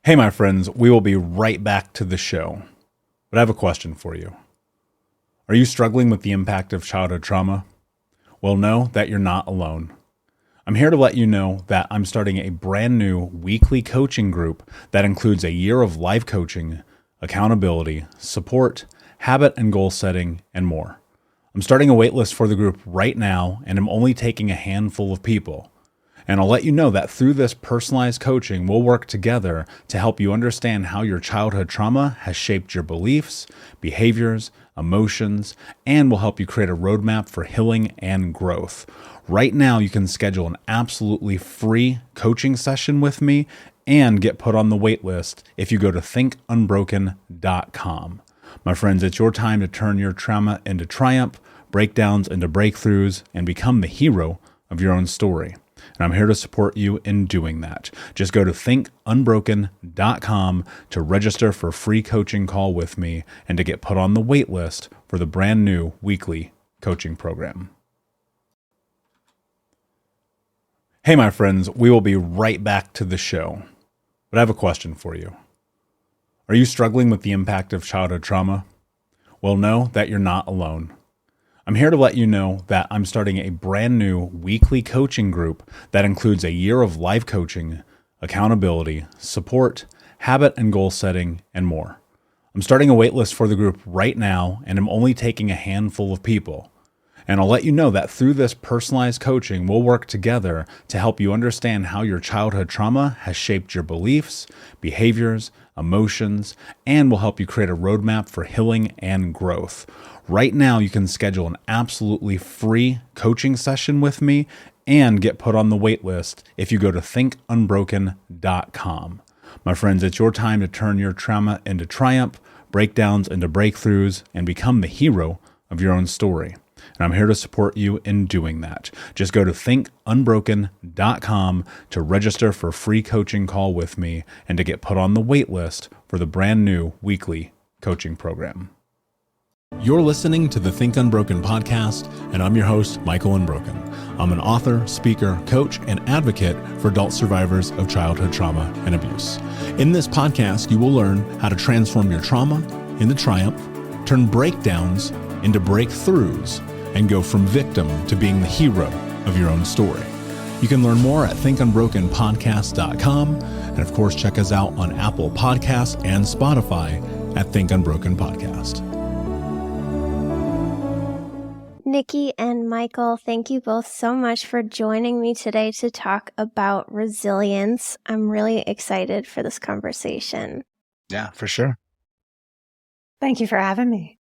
Hey, my friends, we will be right back to the show. But I have a question for you. Are you struggling with the impact of childhood trauma? Well, know that you're not alone. I'm here to let you know that I'm starting a brand new weekly coaching group that includes a year of life coaching, accountability, support, habit and goal setting, and more. I'm starting a waitlist for the group right now, and I'm only taking a handful of people. And I'll let you know that through this personalized coaching, we'll work together to help you understand how your childhood trauma has shaped your beliefs, behaviors, emotions, and will help you create a roadmap for healing and growth. Right now, you can schedule an absolutely free coaching session with me and get put on the wait list if you go to thinkunbroken.com. My friends, it's your time to turn your trauma into triumph, breakdowns into breakthroughs, and become the hero of your own story. And I'm here to support you in doing that. Just go to thinkunbroken.com to register for a free coaching call with me and to get put on the wait list for the brand new weekly coaching program. Hey, my friends, we will be right back to the show. But I have a question for you. Are you struggling with the impact of childhood trauma? Well, know that you're not alone. I'm here to let you know that I'm starting a brand new weekly coaching group that includes a year of life coaching, accountability, support, habit and goal setting, and more. I'm starting a waitlist for the group right now, and I'm only taking a handful of people. And I'll let you know that through this personalized coaching, we'll work together to help you understand how your childhood trauma has shaped your beliefs, behaviors, emotions, and will help you create a roadmap for healing and growth. Right now, you can schedule an absolutely free coaching session with me and get put on the wait list if you go to thinkunbroken.com. My friends, it's your time to turn your trauma into triumph, breakdowns into breakthroughs, and become the hero of your own story. And I'm here to support you in doing that. Just go to thinkunbroken.com to register for a free coaching call with me and to get put on the wait list for the brand new weekly coaching program. You're listening to the Think Unbroken podcast, and I'm your host, Michael Unbroken. I'm an author, speaker, coach, and advocate for adult survivors of childhood trauma and abuse. In this podcast, you will learn how to transform your trauma into triumph, turn breakdowns into breakthroughs, and go from victim to being the hero of your own story. You can learn more at thinkunbrokenpodcast.com, and of course, check us out on Apple Podcasts and Spotify at Think Unbroken Podcast. Nikki and Michael, thank you both so much for joining me today to talk about resilience. I'm really excited for this conversation. Yeah, for sure. Thank you for having me.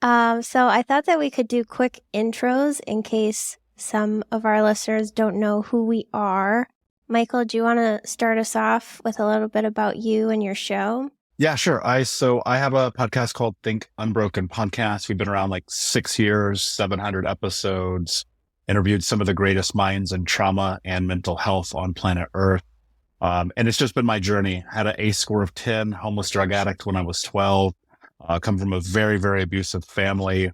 So I thought that we could do quick intros in case some of our listeners don't know who we are. Michael, do you want to start us off with a little bit about you and your show? Yeah, sure. I have a podcast called Think Unbroken Podcast. We've been around like 6 years, 700 episodes, interviewed some of the greatest minds in trauma and mental health on planet Earth. And it's just been my journey. Had an ACE score of 10, homeless drug addict when I was 12. Come from a very, very abusive family.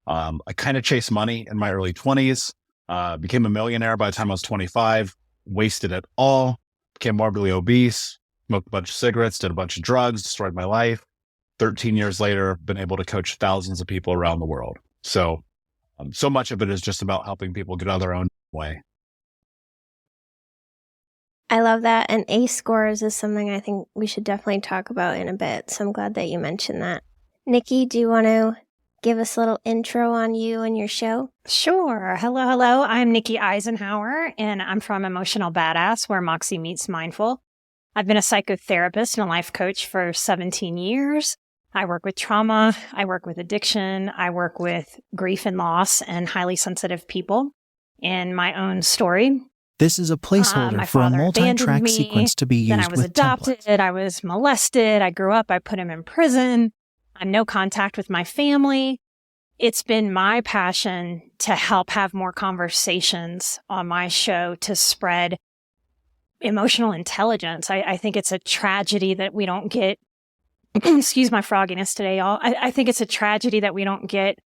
I kind of chased money in my early 20s, became a millionaire by the time I was 25, wasted it all, became morbidly obese, smoked a bunch of cigarettes, did a bunch of drugs, destroyed my life. 13 years later, been able to coach thousands of people around the world. So, so much of it is just about helping people get out of their own way. I love that. And ACE scores is something I think we should definitely talk about in a bit. So I'm glad that you mentioned that. Nikki, do you want to give us a little intro on you and your show? Sure. Hello. I'm Nikki Eisenhauer, and I'm from Emotional Badass, where Moxie meets Mindful. I've been a psychotherapist and a life coach for 17 years. I work with trauma. I work with addiction. I work with grief and loss and highly sensitive people in my own story. This is a placeholder for a multi-track sequence to be used with Then I was adopted. templates. I was molested. I grew up. I put him in prison. I have no contact with my family. It's been my passion to help have more conversations on my show to spread emotional intelligence. I think it's a tragedy that we don't get, excuse my frogginess today, y'all. I think it's a tragedy that we don't get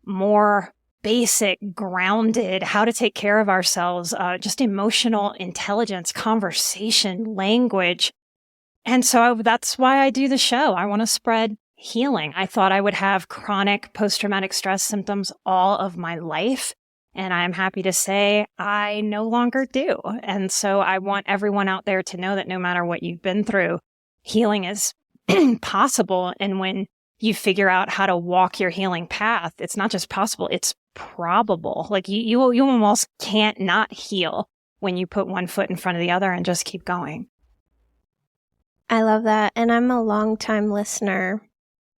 more basic, grounded, how to take care of ourselves, just emotional intelligence, conversation, language. And so that's why I do the show. I want to spread healing. I thought I would have chronic post-traumatic stress symptoms all of my life. And I'm happy to say I no longer do. And so I want everyone out there to know that no matter what you've been through, healing is possible. And when you figure out how to walk your healing path, it's not just possible, it's probable. Like you almost can't not heal when you put one foot in front of the other and just keep going. I love that. And I'm a longtime listener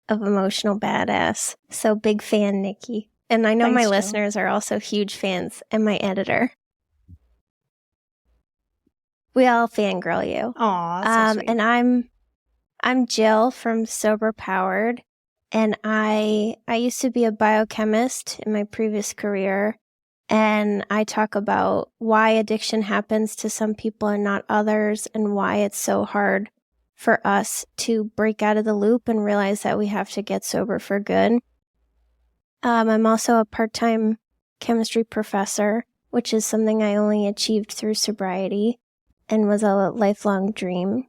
of Emotional Badass. So big fan, Nikki. And I know Thanks, my Jill. listeners are also huge fans, and my editor. We all fangirl you. Aw, that's so sweet. And I'm Jill from Sober Powered, and I used to be a biochemist in my previous career, and I talk about why addiction happens to some people and not others, and why it's so hard for us to break out of the loop and realize that we have to get sober for good. I'm also a part-time chemistry professor, which is something I only achieved through sobriety and was a lifelong dream.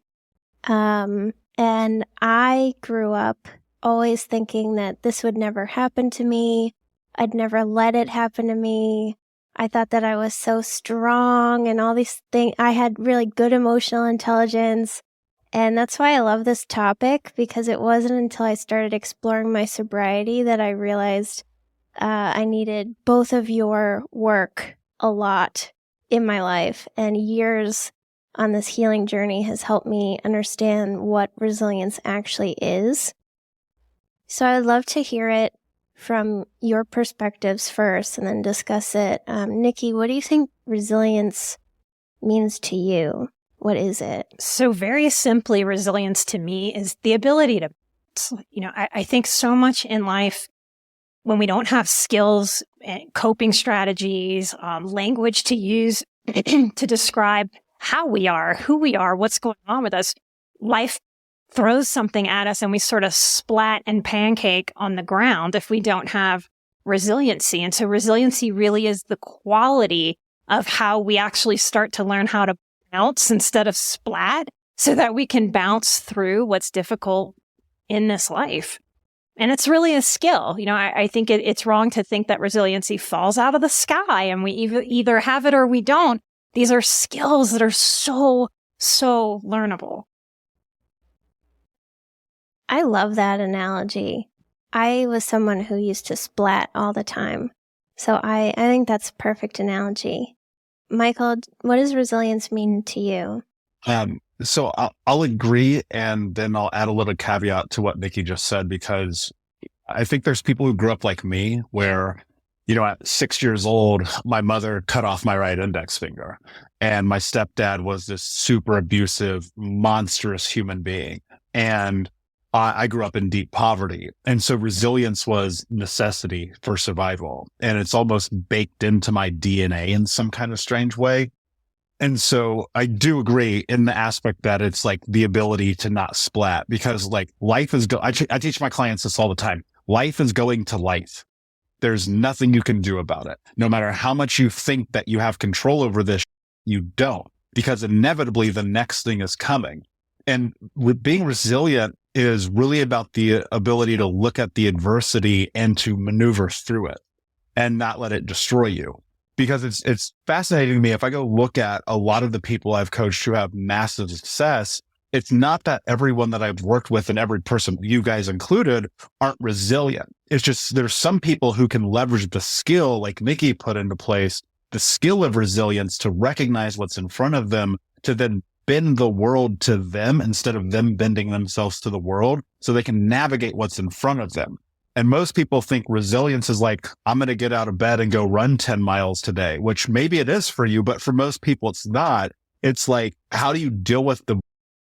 And I grew up always thinking that this would never happen to me. I'd never let it happen to me. I thought that I was so strong and all these things. I had really good emotional intelligence. And that's why I love this topic, because it wasn't until I started exploring my sobriety that I realized I needed both of your work a lot in my life. And years on this healing journey has helped me understand what resilience actually is. So I'd love to hear it from your perspectives first and then discuss it. Nikki, what do you think resilience means to you? What is it? So very simply, resilience to me is the ability to, I think so much in life when we don't have skills, coping strategies, language to use to describe how we are, who we are, what's going on with us, life throws something at us and we sort of splat and pancake on the ground if we don't have resiliency. And so resiliency really is the quality of how we actually start to learn how to bounce instead of splat so that we can bounce through what's difficult in this life. And it's really a skill. I think it's wrong to think that resiliency falls out of the sky and we either have it or we don't. These are skills that are so learnable. I love that analogy. I was someone who used to splat all the time. So I think that's a perfect analogy. Michael, what does resilience mean to you? So I'll agree, and then I'll add a little caveat to what Nikki just said, because I think there's people who grew up like me where, at 6 years old, my mother cut off my right index finger, and my stepdad was this super abusive, monstrous human being. And I grew up in deep poverty. And so resilience was necessity for survival. And it's almost baked into my DNA in some kind of strange way. And so I do agree in the aspect that it's like the ability to not splat, because like life is, I teach my clients this all the time. Life is going to life. There's nothing you can do about it. No matter how much you think that you have control over this, you don't, because inevitably the next thing is coming. And with being resilient is really about the ability to look at the adversity and to maneuver through it and not let it destroy you. Because it's fascinating to me. If I go look at a lot of the people I've coached who have massive success, it's not that everyone that I've worked with and every person, you guys included, aren't resilient. It's just there's some people who can leverage the skill, like Nikki put into place, the skill of resilience to recognize what's in front of them, to then bend the world to them instead of them bending themselves to the world, so they can navigate what's in front of them. And most people think resilience is like, I'm going to get out of bed and go run 10 miles today, which maybe it is for you, but for most people, it's not. It's like, how do you deal with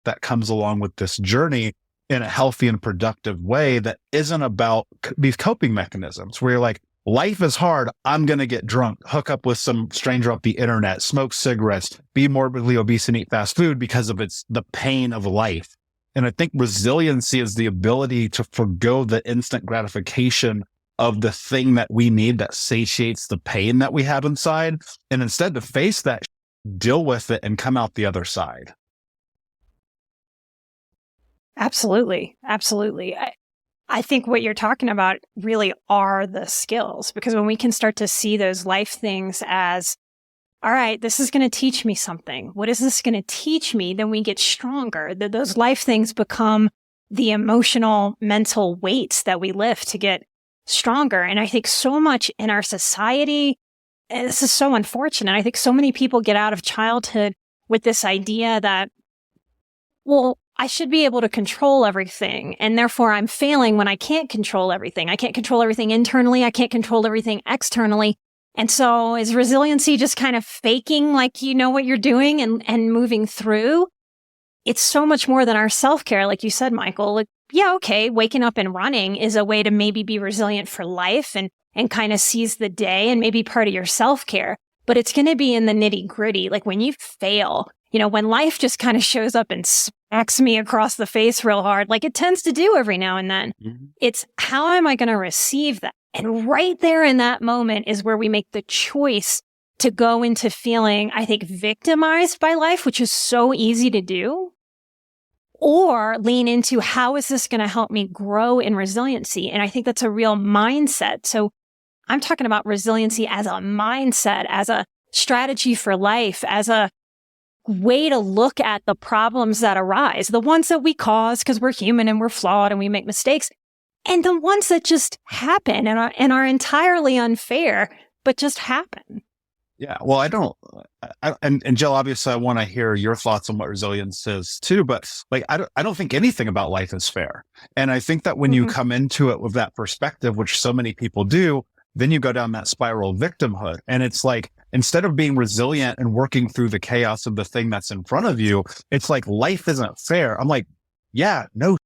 that comes along with this journey in a healthy and productive way that isn't about these coping mechanisms where you're like, life is hard. I'm going to get drunk, hook up with some stranger off the internet, smoke cigarettes, be morbidly obese and eat fast food because of the pain of life. And I think resiliency is the ability to forgo the instant gratification of the thing that we need that satiates the pain that we have inside. And instead to face that, deal with it and come out the other side. Absolutely. Absolutely. I think what you're talking about really are the skills, because when we can start to see those life things as, all right, this is going to teach me something. What is this going to teach me? Then we get stronger. Those life things become the emotional, mental weights that we lift to get stronger. And I think so much in our society, and this is so unfortunate. I think so many people get out of childhood with this idea that, well, I should be able to control everything, and therefore I'm failing when I can't control everything. I can't control everything internally. I can't control everything externally. And so is resiliency just kind of faking like you know what you're doing and moving through? It's so much more than our self-care. Like you said, Michael, like, yeah, okay, waking up and running is a way to maybe be resilient for life and kind of seize the day and maybe part of your self-care. But it's going to be in the nitty-gritty. Like when you fail, you know, when life just kind of shows up and smacks me across the face real hard, like it tends to do every now and then. Mm-hmm. It's how am I going to receive that? And right there in that moment is where we make the choice to go into feeling, I think, victimized by life, which is so easy to do, or lean into how is this going to help me grow in resiliency? And I think that's a real mindset. So I'm talking about resiliency as a mindset, as a strategy for life, as a way to look at the problems that arise, the ones that we cause because we're human and we're flawed and we make mistakes, and the ones that just happen and are entirely unfair, but just happen. Yeah. Well, and Jill, obviously I want to hear your thoughts on what resilience is too, but like, I don't think anything about life is fair. And I think that when you come into it with that perspective, which so many people do, then you go down that spiral of victimhood. And it's like, instead of being resilient and working through the chaos of the thing that's in front of you, it's like, life isn't fair. I'm like, yeah, no.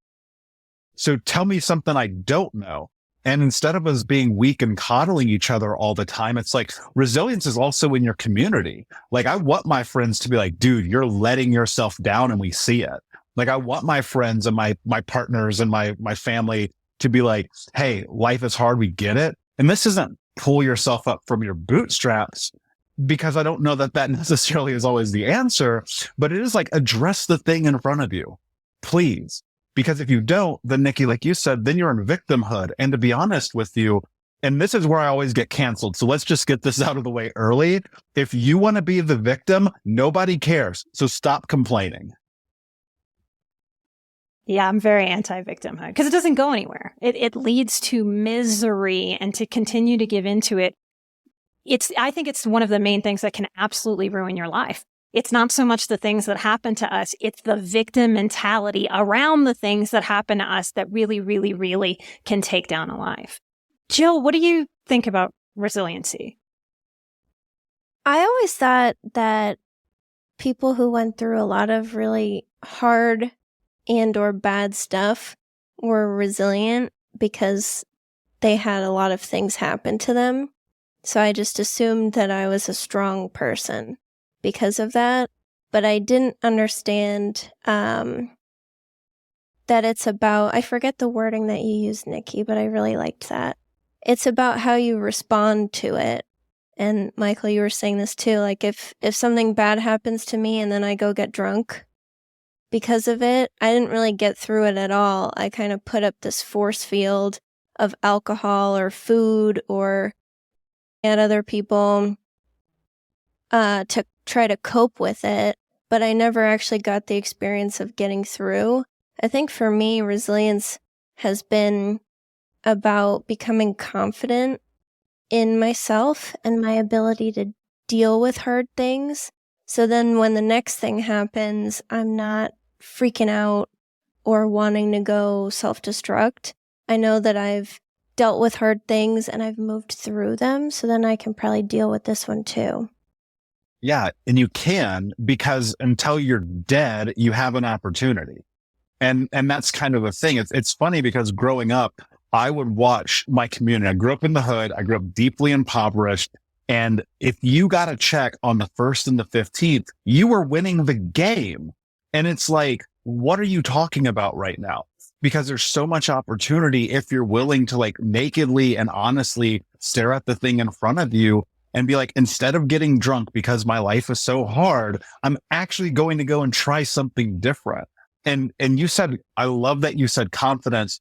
So tell me something I don't know. And instead of us being weak and coddling each other all the time, it's like resilience is also in your community. Like I want my friends to be like, dude, you're letting yourself down and we see it. Like I want my friends and my partners and my family to be like, hey, life is hard. We get it. And this isn't pull yourself up from your bootstraps, because I don't know that necessarily is always the answer, but it is like address the thing in front of you, please. Because if you don't, then Nikki, like you said, then you're in victimhood. And to be honest with you, and this is where I always get canceled. So let's just get this out of the way early. If you want to be the victim, nobody cares. So stop complaining. Yeah, I'm very anti-victimhood because it doesn't go anywhere. It leads to misery, and to continue to give into it. I think it's one of the main things that can absolutely ruin your life. It's not so much the things that happen to us. It's the victim mentality around the things that happen to us that really, really, really can take down a life. Jill, what do you think about resiliency? I always thought that people who went through a lot of really hard and or bad stuff were resilient because they had a lot of things happen to them. So I just assumed that I was a strong person because of that. But I didn't understand that it's about, I forget the wording that you used, Nikki, but I really liked that. It's about how you respond to it. And Michael, you were saying this too, like if something bad happens to me and then I go get drunk because of it, I didn't really get through it at all. I kind of put up this force field of alcohol or food or at other people to try to cope with it, but I never actually got the experience of getting through. I think for me, resilience has been about becoming confident in myself and my ability to deal with hard things. So then when the next thing happens, I'm not freaking out or wanting to go self-destruct. I know that I've dealt with hard things and I've moved through them. So then I can probably deal with this one too. Yeah. And you can, because until you're dead, you have an opportunity. And that's kind of a thing. It's funny because growing up, I would watch my community. I grew up in the hood. I grew up deeply impoverished. And if you got a check on the 1st and the 15th, you were winning the game. And it's like, what are you talking about right now? Because there's so much opportunity if you're willing to like nakedly and honestly stare at the thing in front of you and be like, instead of getting drunk because my life is so hard, I'm actually going to go and try something different. And you said, I love that you said confidence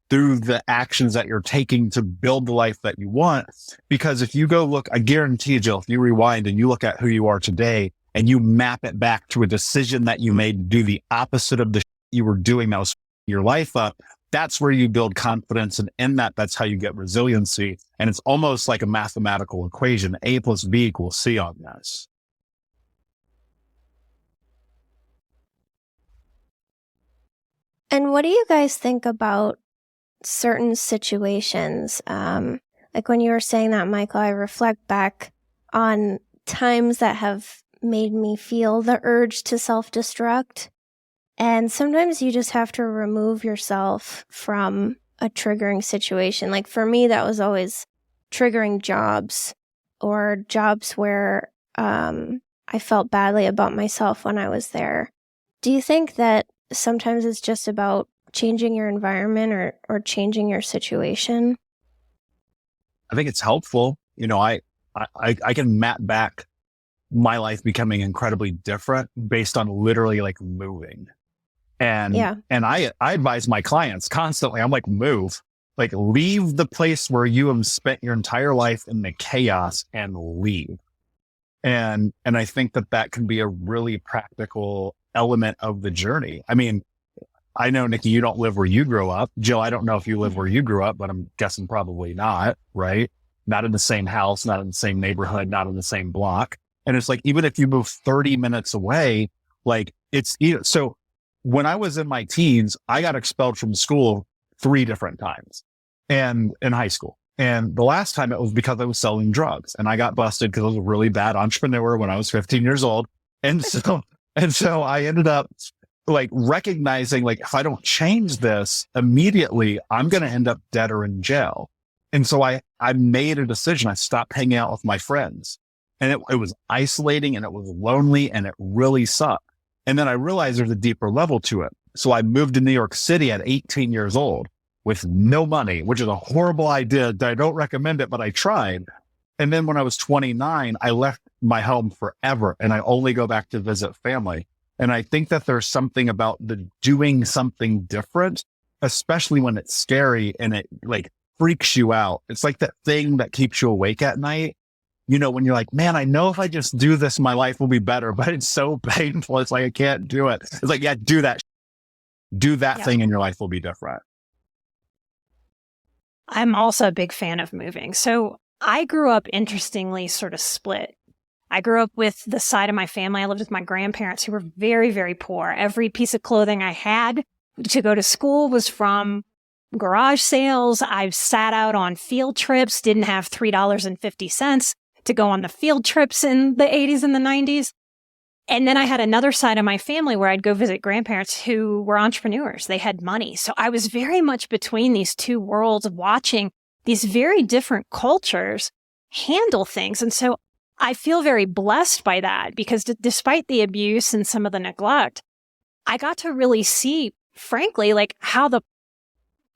through the actions that you're taking to build the life that you want. Because if you go look, I guarantee you, Jill, if you rewind and you look at who you are today and you map it back to a decision that you made to do the opposite of the you were doing that was your life up, that's where you build confidence. And in that, that's how you get resiliency. And it's almost like a mathematical equation, A plus B equals C on this. And what do you guys think about certain situations? Like when you were saying that, Michael, I reflect back on times that have made me feel the urge to self-destruct. And sometimes you just have to remove yourself from a triggering situation. Like for me, that was always triggering jobs or jobs where I felt badly about myself when I was there. Do you think that sometimes it's just about changing your environment or changing your situation? I think it's helpful. You know, I can map back my life becoming incredibly different based on literally like moving. And I advise my clients constantly. I'm like, move, like leave the place where you have spent your entire life in the chaos and leave. And I think that can be a really practical element of the journey. I mean, I know, Nikki, you don't live where you grew up. Jill, I don't know if you live where you grew up, but I'm guessing probably not, right? Not in the same house, not in the same neighborhood, not in the same block. And it's like, even if you move 30 minutes away, like so when I was in my teens, I got expelled from school 3 different times and in high school. And the last time it was because I was selling drugs and I got busted because I was a really bad entrepreneur when I was 15 years old. And so I ended up like recognizing, like, if I don't change this immediately, I'm going to end up dead or in jail. And so I made a decision. I stopped hanging out with my friends, and it was isolating and it was lonely and it really sucked. And then I realized there's a deeper level to it. So I moved to New York City at 18 years old with no money, which is a horrible idea. I don't recommend it, but I tried. And then when I was 29, I left my home forever and I only go back to visit family. And I think that there's something about the doing something different, especially when it's scary and it like freaks you out. It's like that thing that keeps you awake at night. You know, when you're like, man, I know if I just do this, my life will be better, but it's so painful. It's like, I can't do it. It's like, yeah, do that thing and your life will be different. I'm also a big fan of moving. So I grew up, interestingly, sort of split. I grew up with the side of my family. I lived with my grandparents who were very, very poor. Every piece of clothing I had to go to school was from garage sales. I've sat out on field trips, didn't have $3.50 to go on the field trips in the 80s and the 90s. And then I had another side of my family where I'd go visit grandparents who were entrepreneurs. They had money. So I was very much between these two worlds, watching these very different cultures handle things. And so I feel very blessed by that because despite the abuse and some of the neglect, I got to really see, frankly, like how the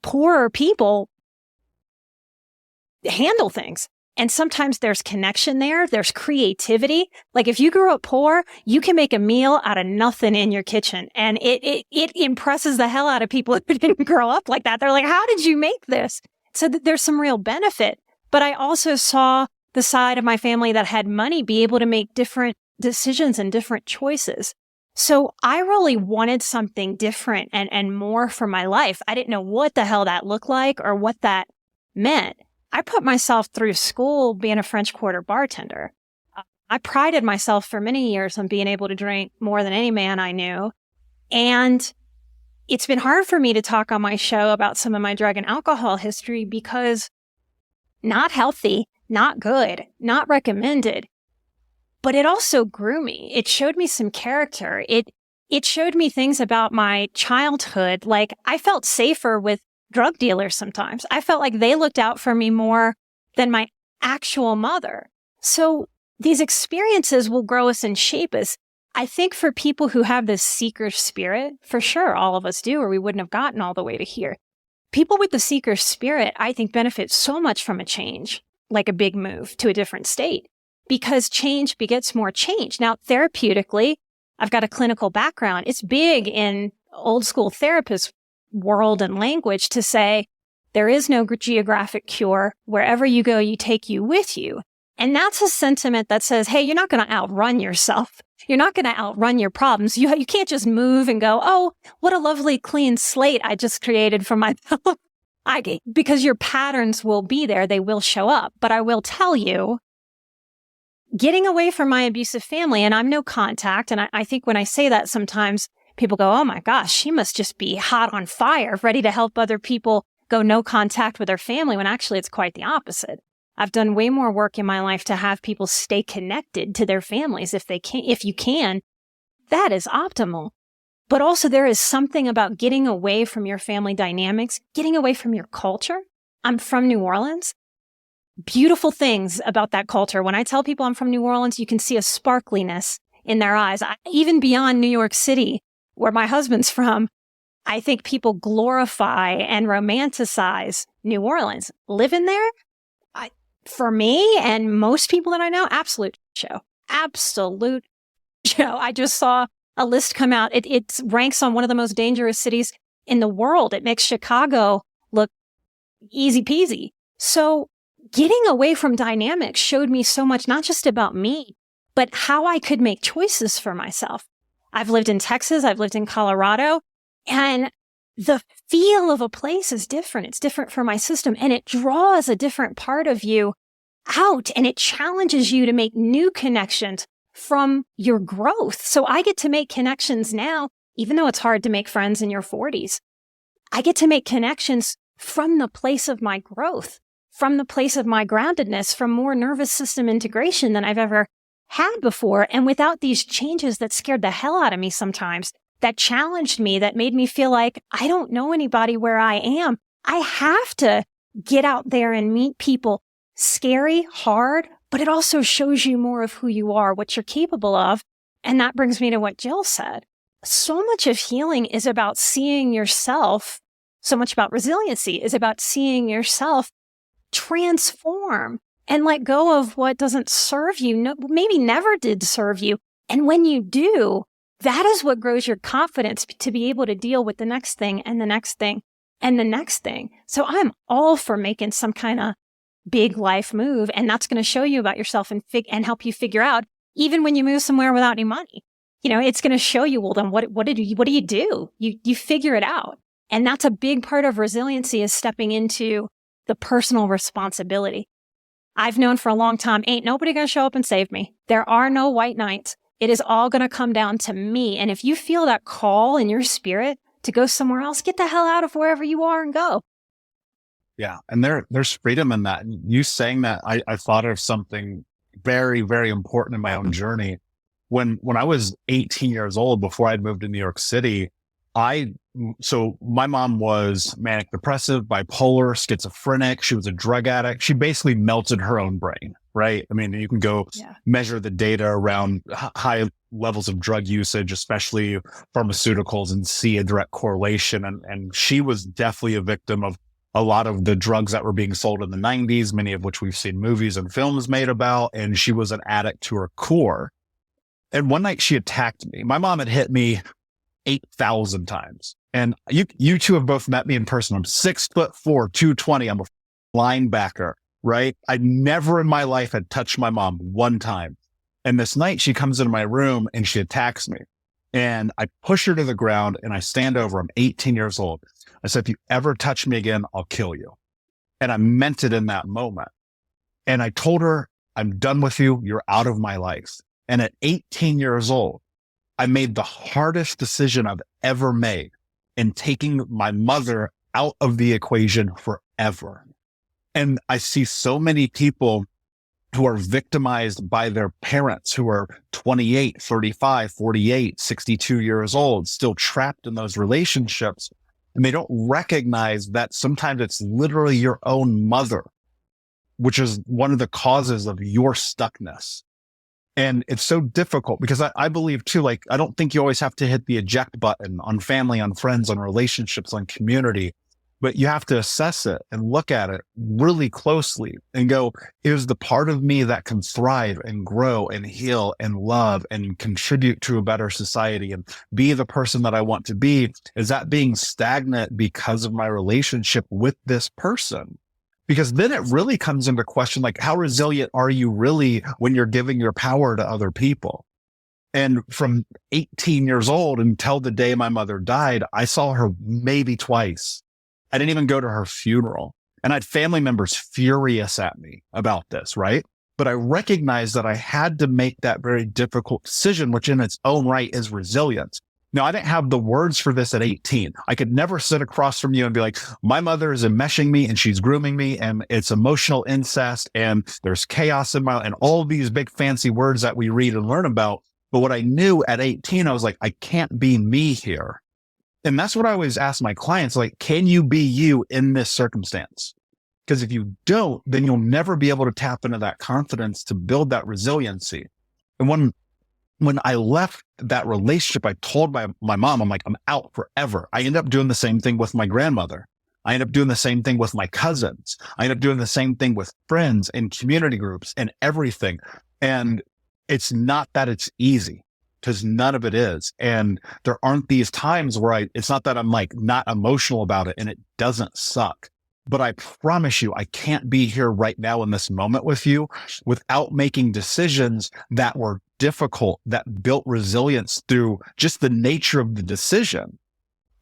poorer people handle things. And sometimes there's connection there. There's creativity. Like if you grew up poor, you can make a meal out of nothing in your kitchen. And it impresses the hell out of people who didn't grow up like that. They're like, how did you make this? So there's some real benefit. But I also saw the side of my family that had money be able to make different decisions and different choices. So I really wanted something different and more for my life. I didn't know what the hell that looked like or what that meant. I put myself through school being a French Quarter bartender. I prided myself for many years on being able to drink more than any man I knew. And it's been hard for me to talk on my show about some of my drug and alcohol history because not healthy, not good, not recommended, but it also grew me. It showed me some character. It showed me things about my childhood. Like I felt safer with drug dealers sometimes. I felt like they looked out for me more than my actual mother. So these experiences will grow us and shape us. I think for people who have this seeker spirit, for sure, all of us do, or we wouldn't have gotten all the way to here. People with the seeker spirit, I think, benefit so much from a change, like a big move to a different state, because change begets more change. Now, therapeutically, I've got a clinical background. It's big in old school therapist world and language to say, there is no geographic cure. Wherever you go, you take you with you. And that's a sentiment that says, hey, you're not going to outrun yourself. You're not going to outrun your problems. You can't just move and go, oh, what a lovely clean slate I just created for myself. Because your patterns will be there. They will show up. But I will tell you, getting away from my abusive family, and I'm no contact. And I think when I say that, sometimes people go, oh my gosh, she must just be hot on fire, ready to help other people go no contact with their family, when actually it's quite the opposite. I've done way more work in my life to have people stay connected to their families if you can. That is optimal. But also there is something about getting away from your family dynamics, getting away from your culture. I'm from New Orleans. Beautiful things about that culture. When I tell people I'm from New Orleans, you can see a sparkliness in their eyes. Even beyond New York City, where my husband's from, I think people glorify and romanticize New Orleans. Living there, for me and most people that I know, absolute show. Absolute show. I just saw a list come out. It ranks on one of the most dangerous cities in the world. It makes Chicago look easy peasy. So getting away from dynamics showed me so much, not just about me, but how I could make choices for myself. I've lived in Texas. I've lived in Colorado. And the feel of a place is different. It's different for my system, and it draws a different part of you out, and it challenges you to make new connections from your growth. So I get to make connections now, even though it's hard to make friends in your 40s. I get to make connections from the place of my growth, from the place of my groundedness, from more nervous system integration than I've ever had before. And without these changes that scared the hell out of me sometimes, that challenged me, that made me feel like I don't know anybody where I am. I have to get out there and meet people. Scary, hard, but it also shows you more of who you are, what you're capable of. And that brings me to what Jill said. So much of healing is about seeing yourself. So much about resiliency is about seeing yourself transform and let go of what doesn't serve you, maybe never did serve you. And when you do, that is what grows your confidence to be able to deal with the next thing and the next thing and the next thing. So I'm all for making some kind of big life move. And that's going to show you about yourself and help you figure out, even when you move somewhere without any money, it's going to show you, well, then what do you do? You figure it out. And that's a big part of resiliency, is stepping into the personal responsibility. I've known for a long time, ain't nobody going to show up and save me. There are no white knights. It is all going to come down to me. And if you feel that call in your spirit to go somewhere else, get the hell out of wherever you are and go. Yeah. And there's freedom in that. And you saying that, I thought of something very, very important in my own journey. When I was 18 years old, before I'd moved to New York City, so my mom was manic depressive, bipolar, schizophrenic. She was a drug addict. She basically melted her own brain, right? I mean, you can go measure the data around high levels of drug usage, especially pharmaceuticals, and see a direct correlation. And she was definitely a victim of a lot of the drugs that were being sold in the 90s, many of which we've seen movies and films made about. And she was an addict to her core. And one night she attacked me. My mom had hit me 8,000 times. And you two have both met me in person. I'm 6'4", 220. I'm a linebacker, right? I never in my life had touched my mom one time. And this night she comes into my room and she attacks me. And I push her to the ground and I stand over. I'm 18 years old. I said, if you ever touch me again, I'll kill you. And I meant it in that moment. And I told her, I'm done with you. You're out of my life. And at 18 years old, I made the hardest decision I've ever made in taking my mother out of the equation forever. And I see so many people who are victimized by their parents who are 28, 35, 48, 62 years old, still trapped in those relationships. And they don't recognize that sometimes it's literally your own mother, which is one of the causes of your stuckness. And it's so difficult because I believe too, like, I don't think you always have to hit the eject button on family, on friends, on relationships, on community, but you have to assess it and look at it really closely and go, is the part of me that can thrive and grow and heal and love and contribute to a better society and be the person that I want to be? Is that being stagnant because of my relationship with this person? Because then it really comes into question, like, how resilient are you really when you're giving your power to other people? And from 18 years old until the day my mother died, I saw her maybe twice. I didn't even go to her funeral. And I had family members furious at me about this, right? But I recognized that I had to make that very difficult decision, which in its own right is resilience. Now, I didn't have the words for this at 18. I could never sit across from you and be like, my mother is enmeshing me and she's grooming me and it's emotional incest and there's chaos in my, and all these big fancy words that we read and learn about. But what I knew at 18, I was like, I can't be me here. And that's what I always ask my clients, like, can you be you in this circumstance? Because if you don't, then you'll never be able to tap into that confidence to build that resiliency. And when I left that relationship, I told my mom, I'm like, I'm out forever. I ended up doing the same thing with my grandmother. I ended up doing the same thing with my cousins. I ended up doing the same thing with friends and community groups and everything. And it's not that it's easy, because none of it is. And there aren't these times where it's not that I'm like not emotional about it and it doesn't suck. But I promise you, I can't be here right now in this moment with you without making decisions that were difficult, that built resilience through just the nature of the decision.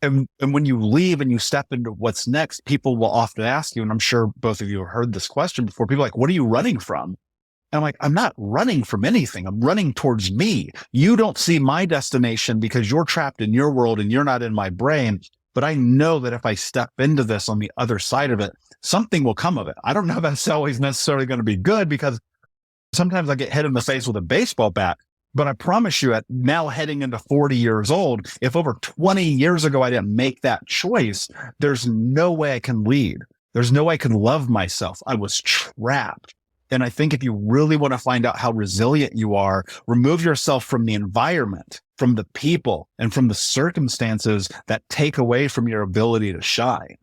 And when you leave and you step into what's next, people will often ask you, and I'm sure both of you have heard this question before, people are like, what are you running from? And I'm like, I'm not running from anything. I'm running towards me. You don't see my destination because you're trapped in your world and you're not in my brain. But I know that if I step into this on the other side of it, something will come of it. I don't know if that's always necessarily going to be good, because sometimes I get hit in the face with a baseball bat. But I promise you, at now heading into 40 years old, if over 20 years ago I didn't make that choice, there's no way I can lead. There's no way I can love myself. I was trapped. And I think if you really want to find out how resilient you are, remove yourself from the environment, from the people, and from the circumstances that take away from your ability to shine.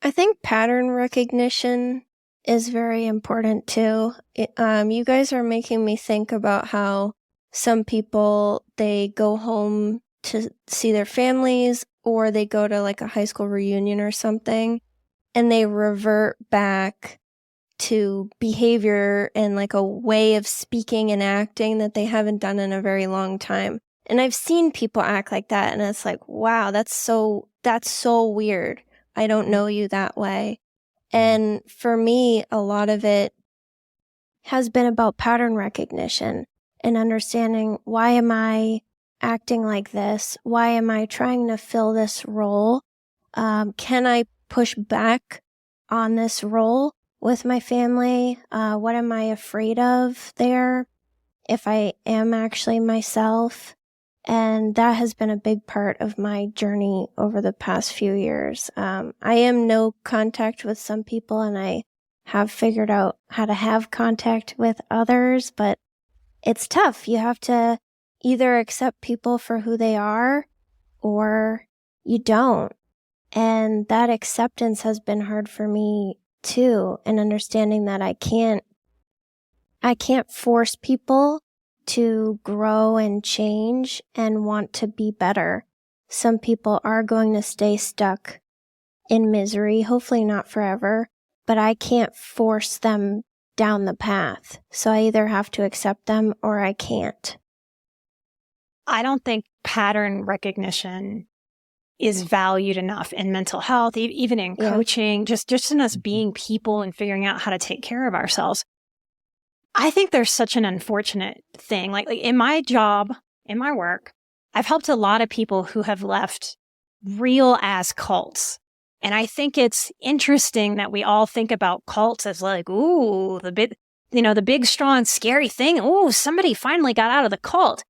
I think pattern recognition is very important too. You guys are making me think about how some people, they go home to see their families, or they go to like a high school reunion or something, and they revert back to behavior and like a way of speaking and acting that they haven't done in a very long time. And I've seen people act like that, and it's like, wow, that's so weird. I don't know you that way. And for me, a lot of it has been about pattern recognition and understanding, why am I acting like this? Why am I trying to fill this role? Can I push back on this role with my family? What am I afraid of there if I am actually myself? And that has been a big part of my journey over the past few years. I am no contact with some people, and I have figured out how to have contact with others, but it's tough. You have to either accept people for who they are or you don't. And that acceptance has been hard for me too, and understanding that I can't force people to grow and change and want to be better. Some people are going to stay stuck in misery, hopefully not forever, but I can't force them down the path. So I either have to accept them or I can't. I don't think pattern recognition is valued enough in mental health, even in coaching, just in us being people and figuring out how to take care of ourselves. I think there's such an unfortunate thing. Like in my job, in my work, I've helped a lot of people who have left real ass cults. And I think it's interesting that we all think about cults as like, ooh, the big, strong, scary thing. Ooh, somebody finally got out of the cult.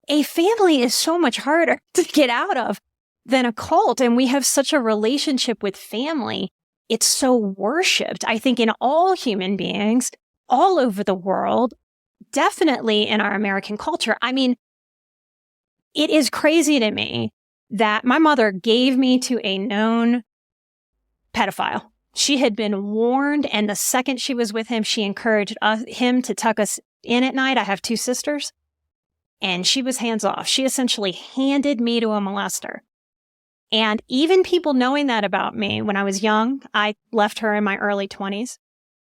A family is so much harder to get out of than a cult. And we have such a relationship with family. It's so worshipped. I think in all human beings, all over the world, definitely in our American culture. I mean, it is crazy to me that my mother gave me to a known pedophile. She had been warned, and the second she was with him, she encouraged him to tuck us in at night. I have 2 sisters, and she was hands off. She essentially handed me to a molester. And even people knowing that about me when I was young, I left her in my early 20s,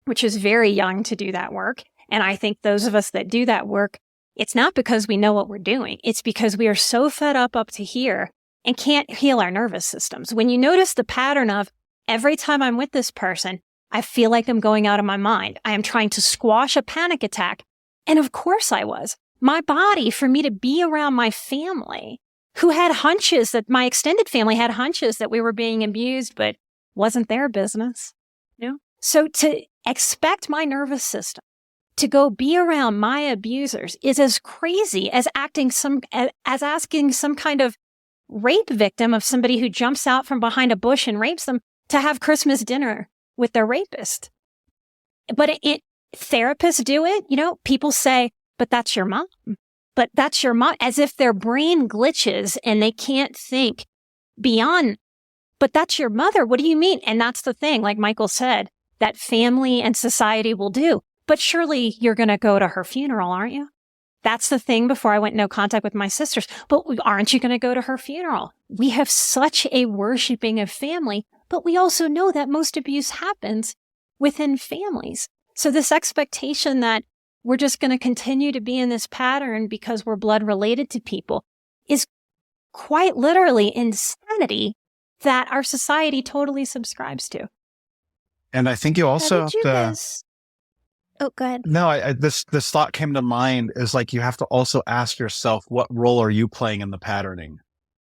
which is very young to do that work. And I think those of us that do that work, it's not because we know what we're doing. It's because we are so fed up to here and can't heal our nervous systems. When you notice the pattern of every time I'm with this person, I feel like I'm going out of my mind. I am trying to squash a panic attack. And of course I was. My body, for me to be around my family, who had hunches that my extended family had hunches that we were being abused, but wasn't their business. So to expect my nervous system to go be around my abusers is as crazy as asking some kind of rape victim of somebody who jumps out from behind a bush and rapes them to have Christmas dinner with their rapist. But therapists do it. People say, but that's your mom. But that's your mom, as if their brain glitches and they can't think beyond, but that's your mother. What do you mean? And that's the thing, like Michael said, that family and society will do. But surely you're going to go to her funeral, aren't you? That's the thing before I went no contact with my sisters. But aren't you going to go to her funeral? We have such a worshiping of family, but we also know that most abuse happens within families. So this expectation that we're just going to continue to be in this pattern because we're blood related to people is quite literally insanity that our society totally subscribes to. And I think you also have to... Oh, go ahead. No, this thought came to mind is like, you have to also ask yourself, what role are you playing in the patterning?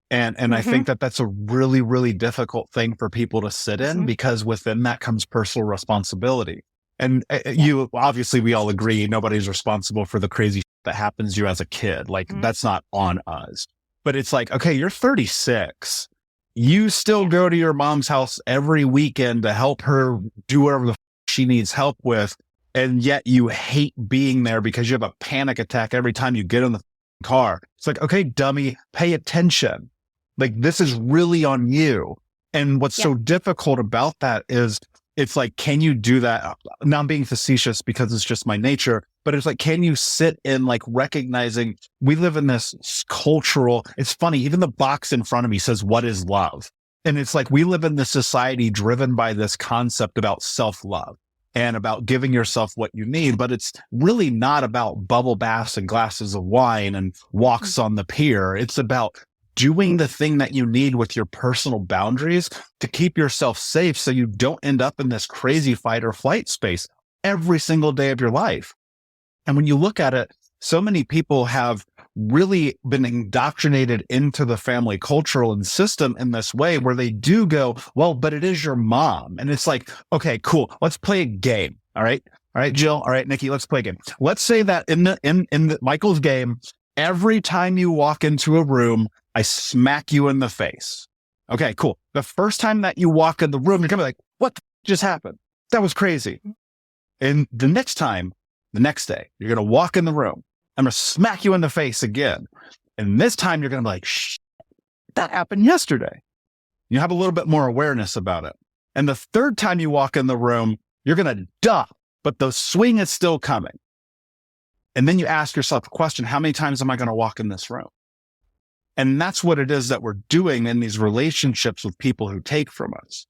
And I think that that's a really, really difficult thing for people to sit in, because within that comes personal responsibility. And you, obviously we all agree, nobody's responsible for the crazy shit that happens to you as a kid. Like that's not on us, but it's like, okay, you're 36. You still go to your mom's house every weekend to help her do whatever the she needs help with. And yet you hate being there because you have a panic attack every time you get in the car. It's like, okay, dummy, pay attention. Like this is really on you. And what's so difficult about that is it's like, can you do that? Now I'm being facetious because it's just my nature, but it's like, can you sit in like recognizing we live in this cultural, it's funny, even the box in front of me says, what is love? And it's like, we live in this society driven by this concept about self-love and about giving yourself what you need, but it's really not about bubble baths and glasses of wine and walks on the pier. It's about doing the thing that you need with your personal boundaries to keep yourself safe so you don't end up in this crazy fight or flight space every single day of your life. And when you look at it, so many people have really been indoctrinated into the family cultural and system in this way where they do go, well, but it is your mom. And it's like, okay, cool. Let's play a game. All right. All right, Jill. All right, Nikki, let's play a game. Let's say that in the Michael's game, every time you walk into a room, I smack you in the face. Okay, cool. The first time that you walk in the room, you're going to be like, what just happened? That was crazy. And the next time, the next day, you're going to walk in the room. I'm going to smack you in the face again. And this time you're going to be like, shh, that happened yesterday. You have a little bit more awareness about it. And the third time you walk in the room, you're going to duck, but the swing is still coming. And then you ask yourself a question, how many times am I going to walk in this room? And that's what it is that we're doing in these relationships with people who take from us.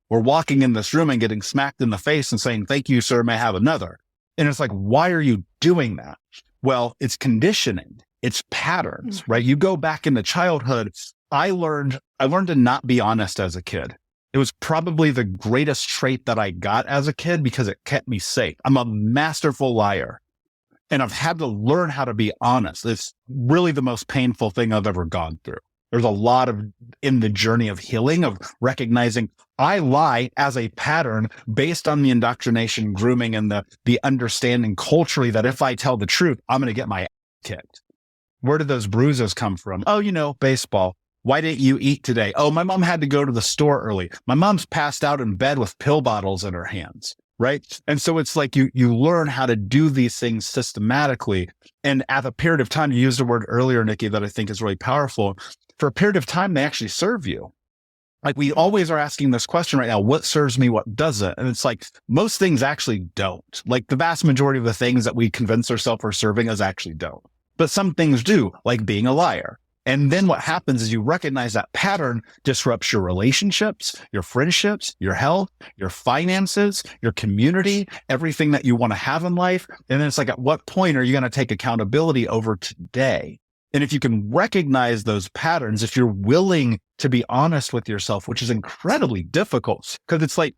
We're walking in this room and getting smacked in the face and saying, thank you, sir, may I have another? And it's like, why are you doing that? Well, it's conditioning. It's patterns, right? You go back into childhood. I learned to not be honest as a kid. It was probably the greatest trait that I got as a kid because it kept me safe. I'm a masterful liar. And I've had to learn how to be honest. It's really the most painful thing I've ever gone through. There's a lot of in the journey of healing, of recognizing I lie as a pattern based on the indoctrination, grooming, and the understanding culturally that if I tell the truth, I'm going to get my ass kicked. Where did those bruises come from? Oh, baseball. Why didn't you eat today? Oh, my mom had to go to the store early. My mom's passed out in bed with pill bottles in her hands. right? And so it's like you learn how to do these things systematically. And at a period of time, you used a word earlier, Nikki, that I think is really powerful. For a period of time, they actually serve you. Like we always are asking this question right now, what serves me, what doesn't? And it's like most things actually don't. Like the vast majority of the things that we convince ourselves are serving us actually don't. But some things do, like being a liar. And then what happens is you recognize that pattern disrupts your relationships, your friendships, your health, your finances, your community, everything that you want to have in life. And then it's like, at what point are you going to take accountability over today? And if you can recognize those patterns, if you're willing to be honest with yourself, which is incredibly difficult, because it's like,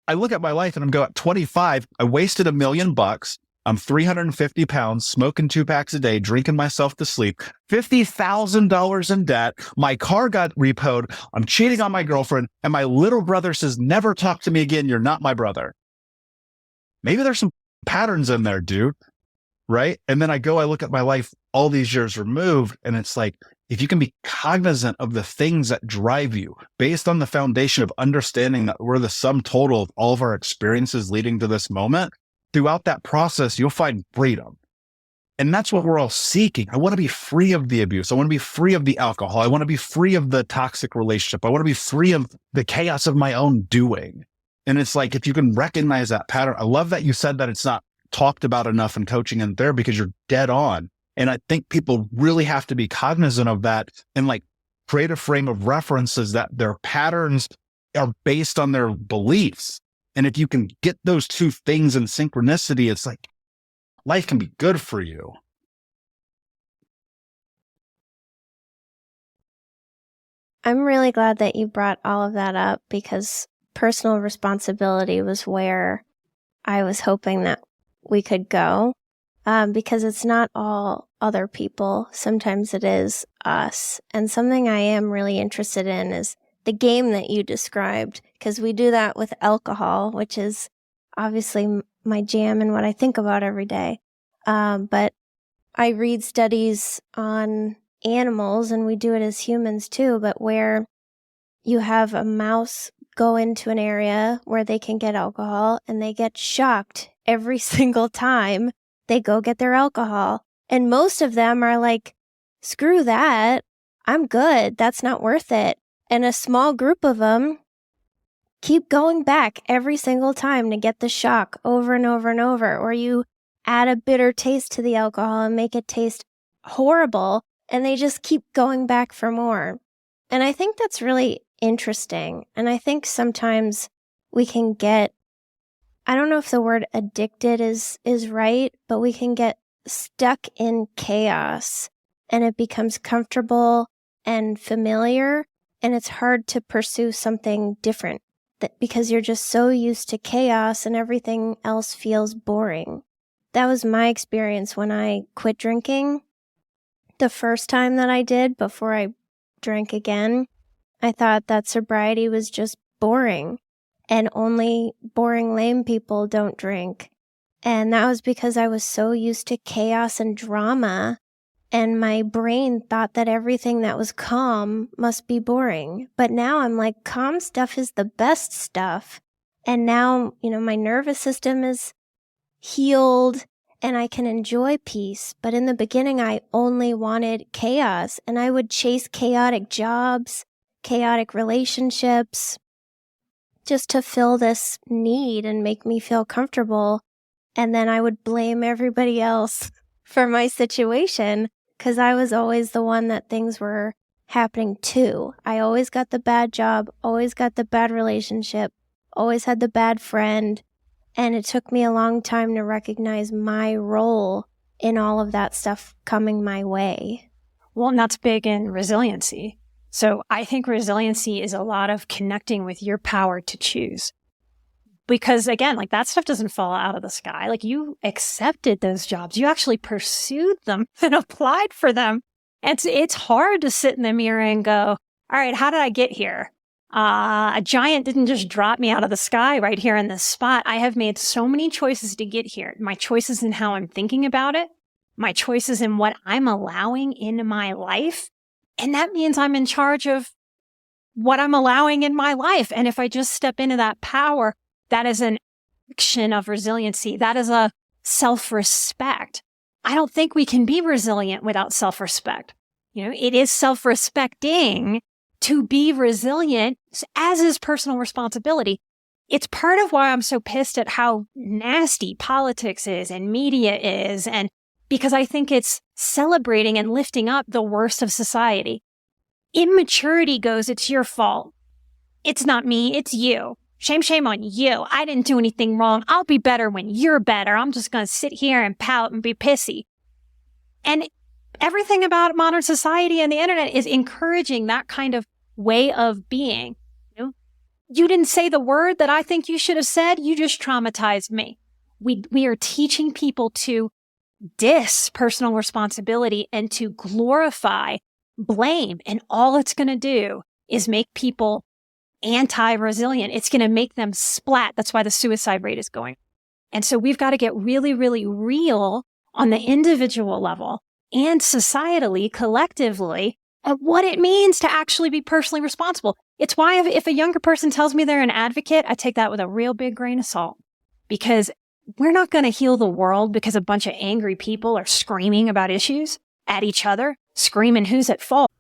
I look at my life and I'm going, at 25, I wasted $1 million. I'm 350 pounds, smoking 2 packs a day, drinking myself to sleep, $50,000 in debt. My car got repoed. I'm cheating on my girlfriend. And my little brother says, never talk to me again. You're not my brother. Maybe there's some patterns in there, dude. Right. And then I look at my life all these years removed. And it's like, if you can be cognizant of the things that drive you based on the foundation of understanding that we're the sum total of all of our experiences leading to this moment, throughout that process, you'll find freedom. And that's what we're all seeking. I want to be free of the abuse. I want to be free of the alcohol. I want to be free of the toxic relationship. I want to be free of the chaos of my own doing. And it's like, if you can recognize that pattern, I love that you said that it's not talked about enough in coaching and therapy, because you're dead on. And I think people really have to be cognizant of that and like create a frame of references that their patterns are based on their beliefs. And if you can get those two things in synchronicity, it's like life can be good for you. I'm really glad that you brought all of that up, because personal responsibility was where I was hoping that we could go, because it's not all other people. Sometimes it is us. And something I am really interested in is the game that you described, because we do that with alcohol, which is obviously my jam and what I think about every day. But I read studies on animals, and we do it as humans too, but where you have a mouse go into an area where they can get alcohol, and they get shocked every single time they go get their alcohol. And most of them are like, screw that, I'm good, that's not worth it. And a small group of them keep going back every single time to get the shock over and over and over. Or you add a bitter taste to the alcohol and make it taste horrible, and they just keep going back for more. And I think that's really interesting. And I think sometimes we can get, I don't know if the word addicted is right, but we can get stuck in chaos, and it becomes comfortable and familiar, and it's hard to pursue something different because you're just so used to chaos and everything else feels boring. That was my experience when I quit drinking. The first time that I did, before I drank again, I thought that sobriety was just boring, and only boring, lame people don't drink. And that was because I was so used to chaos and drama, and my brain thought that everything that was calm must be boring. But now I'm like, calm stuff is the best stuff. And now, my nervous system is healed and I can enjoy peace. But in the beginning, I only wanted chaos, and I would chase chaotic jobs, chaotic relationships, just to fill this need and make me feel comfortable. And then I would blame everybody else for my situation, because I was always the one that things were happening to. I always got the bad job, always got the bad relationship, always had the bad friend. And it took me a long time to recognize my role in all of that stuff coming my way. Well, and that's big in resiliency. So I think resiliency is a lot of connecting with your power to choose. Because again, like that stuff doesn't fall out of the sky. Like you accepted those jobs. You actually pursued them and applied for them. It's hard to sit in the mirror and go, all right, how did I get here? A giant didn't just drop me out of the sky right here in this spot. I have made so many choices to get here. My choices in how I'm thinking about it, my choices in what I'm allowing in my life. And that means I'm in charge of what I'm allowing in my life. And if I just step into that power, that is an action of resiliency. That is a self-respect. I don't think we can be resilient without self-respect. It is self-respecting to be resilient, as is personal responsibility. It's part of why I'm so pissed at how nasty politics is and media is, and because I think it's celebrating and lifting up the worst of society. Immaturity goes, it's your fault. It's not me, it's you. Shame on you. I didn't do anything wrong. I'll be better when you're better. I'm just going to sit here and pout and be pissy. And everything about modern society and the internet is encouraging that kind of way of being. You didn't say the word that I think you should have said. You just traumatized me. We are teaching people to diss personal responsibility and to glorify blame. And all it's going to do is make people anti-resilient. It's going to make them splat. That's why the suicide rate is going. And so we've got to get really, really real on the individual level and societally, collectively, at what it means to actually be personally responsible. It's why if a younger person tells me they're an advocate, I take that with a real big grain of salt, because we're not going to heal the world because a bunch of angry people are screaming about issues at each other, screaming who's at fault.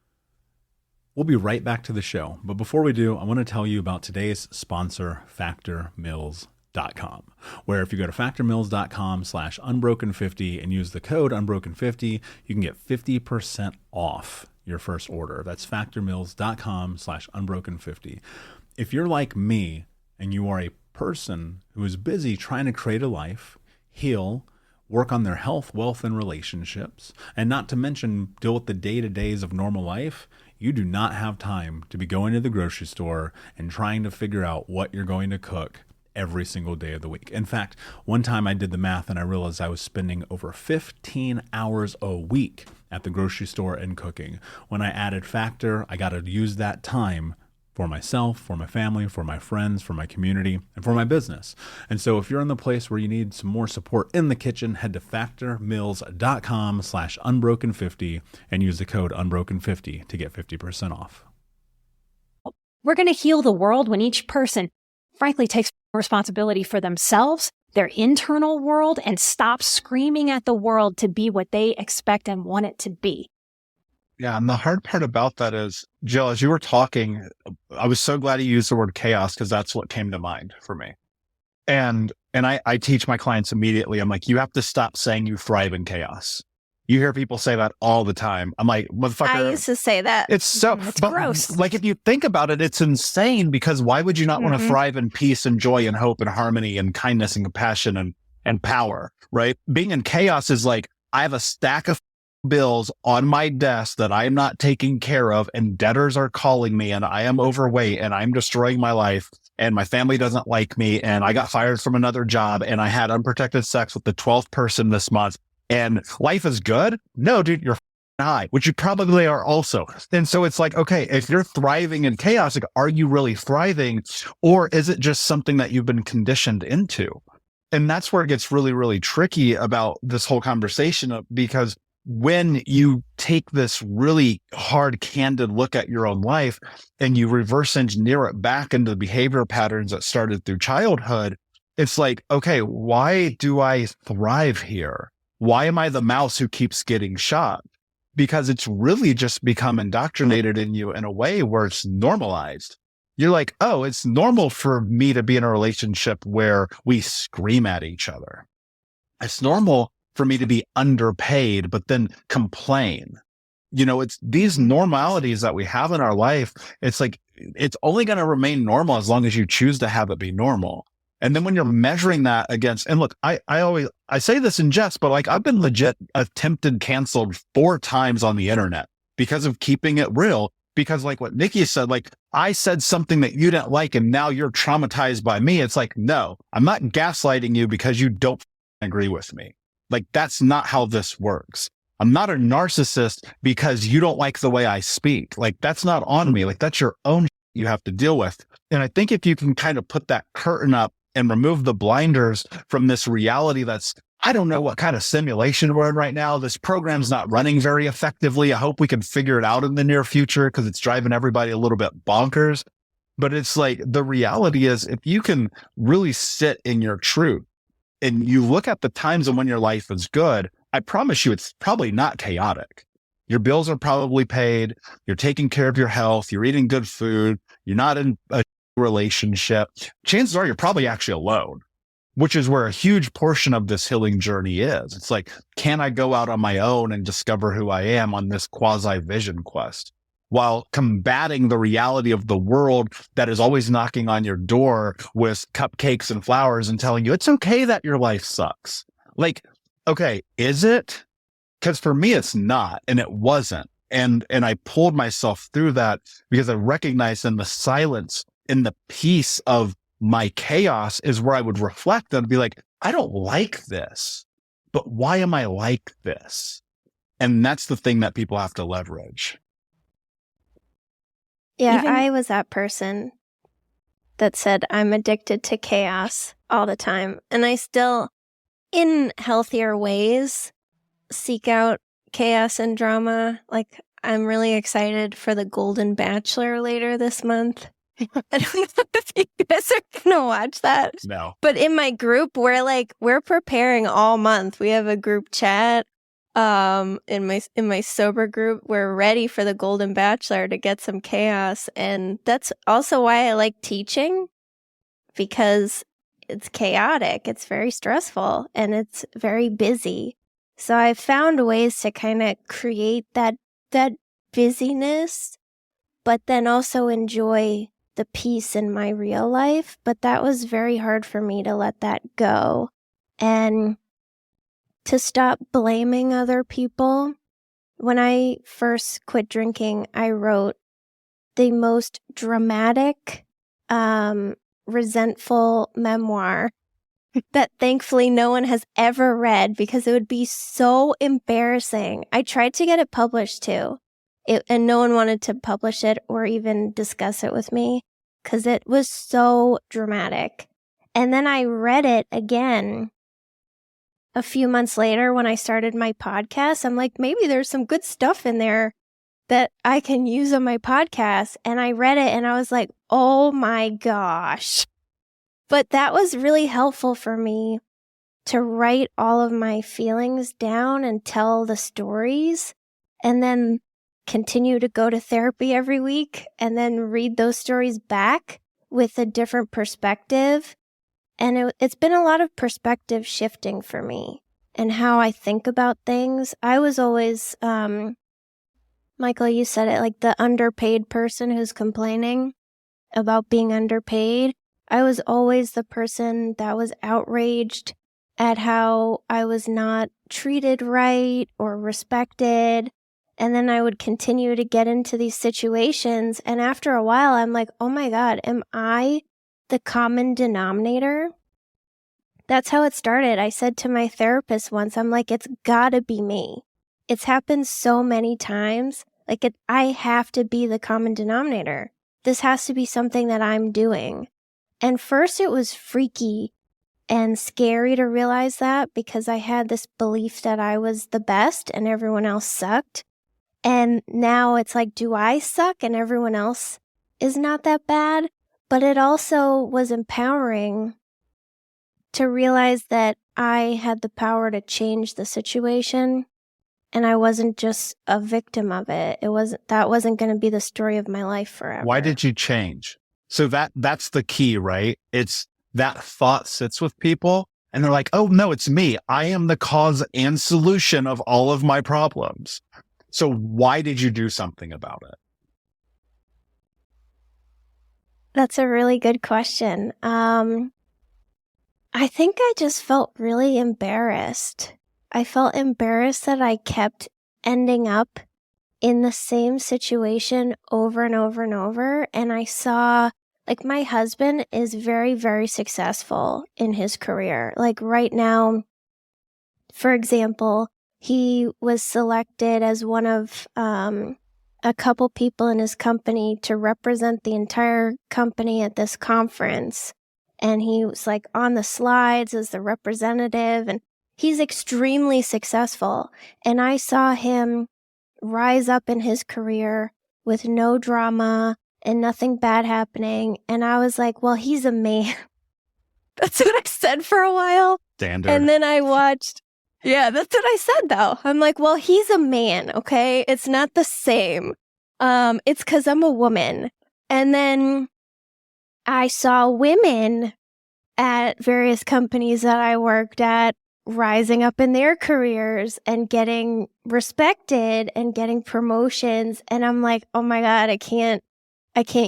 We'll be right back to the show. But before we do, I want to tell you about today's sponsor, factormeals.com, where if you go to factormeals.com/unbroken50 and use the code unbroken50, you can get 50% off your first order. That's factormeals.com/unbroken50. If you're like me and you are a person who is busy trying to create a life, heal, work on their health, wealth, and relationships, and not to mention deal with the day-to-days of normal life, you do not have time to be going to the grocery store and trying to figure out what you're going to cook every single day of the week. In fact, one time I did the math and I realized I was spending over 15 hours a week at the grocery store and cooking. When I added Factor, I got to use that time for myself, for my family, for my friends, for my community, and for my business. And so if you're in the place where you need some more support in the kitchen, head to factormeals.com/unbroken50 and use the code unbroken50 to get 50% off. We're going to heal the world when each person, frankly, takes responsibility for themselves, their internal world, and stops screaming at the world to be what they expect and want it to be. Yeah. And the hard part about that is, Jill, as you were talking, I was so glad you used the word chaos, because that's what came to mind for me. And I teach my clients immediately. I'm like, you have to stop saying you thrive in chaos. You hear people say that all the time. I'm like, motherfucker. I used to say that. It's gross. Like, if you think about it, it's insane, because why would you not want to thrive in peace and joy and hope and harmony and kindness and compassion and power, right? Being in chaos is like, I have a stack of bills on my desk that I am not taking care of, and debtors are calling me, and I am overweight, and I'm destroying my life, and my family doesn't like me, and I got fired from another job, and I had unprotected sex with the 12th person this month, and life is good? No, dude, you're high, which you probably are also. And so it's like, okay, if you're thriving in chaos, like, are you really thriving, or is it just something that you've been conditioned into? And that's where it gets really, really tricky about this whole conversation, because when you take this really hard, candid look at your own life and you reverse engineer it back into the behavior patterns that started through childhood, it's like, okay, why do I thrive here? Why am I the mouse who keeps getting shot? Because it's really just become indoctrinated in you in a way where it's normalized. You're like, oh, it's normal for me to be in a relationship where we scream at each other. It's normal for me to be underpaid, but then complain. It's these normalities that we have in our life. It's like, it's only going to remain normal as long as you choose to have it be normal. And then when you're measuring that against, and look, I say this in jest, but like, I've been legit attempted canceled 4 times on the internet because of keeping it real. Because like what Nikki said, like, I said something that you didn't like, and now you're traumatized by me. It's like, no, I'm not gaslighting you because you don't agree with me. Like, that's not how this works. I'm not a narcissist because you don't like the way I speak. Like, that's not on me. Like, that's your own you have to deal with. And I think if you can kind of put that curtain up and remove the blinders from this reality that's, I don't know what kind of simulation we're in right now. This program's not running very effectively. I hope we can figure it out in the near future, because it's driving everybody a little bit bonkers. But it's like, the reality is, if you can really sit in your truth and you look at the times when your life is good, I promise you, it's probably not chaotic. Your bills are probably paid. You're taking care of your health. You're eating good food. You're not in a relationship. Chances are you're probably actually alone, which is where a huge portion of this healing journey is. It's like, can I go out on my own and discover who I am on this quasi vision quest, while combating the reality of the world that is always knocking on your door with cupcakes and flowers and telling you it's okay that your life sucks. Like, okay, is it? Because for me, it's not, and it wasn't. And I pulled myself through that because I recognized in the silence, in the peace of my chaos, is where I would reflect and be like, I don't like this, but why am I like this? And that's the thing that people have to leverage. Yeah, I was that person that said I'm addicted to chaos all the time. And I still, in healthier ways, seek out chaos and drama. Like, I'm really excited for the Golden Bachelor later this month. I don't know if you guys are going to watch that. No. But in my group, we're preparing all month. We have a group chat. In my sober group, we're ready for the Golden Bachelor to get some chaos. And that's also why I like teaching, because it's chaotic, it's very stressful, and it's very busy. So I've found ways to kind of create that busyness, but then also enjoy the peace in my real life. But that was very hard for me to let that go and to stop blaming other people. When I first quit drinking, I wrote the most dramatic, resentful memoir that thankfully no one has ever read, because it would be so embarrassing. I tried to get it published too, and no one wanted to publish it or even discuss it with me because it was so dramatic. And then I read it again a few months later when I started my podcast. I'm like, maybe there's some good stuff in there that I can use on my podcast. And I read it and I was like, oh my gosh. But that was really helpful for me to write all of my feelings down and tell the stories, and then continue to go to therapy every week and then read those stories back with a different perspective. And it's been a lot of perspective shifting for me and how I think about things. I was always, Michael, you said it, like the underpaid person who's complaining about being underpaid. I was always the person that was outraged at how I was not treated right or respected. And then I would continue to get into these situations. And after a while, I'm like, oh my God, am I the common denominator? That's how it started. I said to my therapist once, I'm like, it's gotta be me. It's happened so many times. Like, I have to be the common denominator. This has to be something that I'm doing. And first it was freaky and scary to realize that, because I had this belief that I was the best and everyone else sucked. And now it's like, do I suck and everyone else is not that bad? But it also was empowering to realize that I had the power to change the situation, and I wasn't just a victim of it. That wasn't going to be the story of my life forever. Why did you change? So that's the key, right? It's that thought sits with people and they're like, oh no, it's me. I am the cause and solution of all of my problems. So why did you do something about it? That's a really good question. I think I just felt really embarrassed. I felt embarrassed that I kept ending up in the same situation over and over and over. And I saw, like, my husband is very, very successful in his career. Like right now, for example, he was selected as one of a couple people in his company to represent the entire company at this conference. And he was like on the slides as the representative, and he's extremely successful. And I saw him rise up in his career with no drama and nothing bad happening. And I was like, well, he's a man. That's what I said for a while. Standard. And then I watched. Yeah, that's what I said, though. I'm like, well, he's a man, okay? It's not the same. It's because I'm a woman. And then I saw women at various companies that I worked at rising up in their careers and getting respected and getting promotions. And I'm like, oh my God, I can't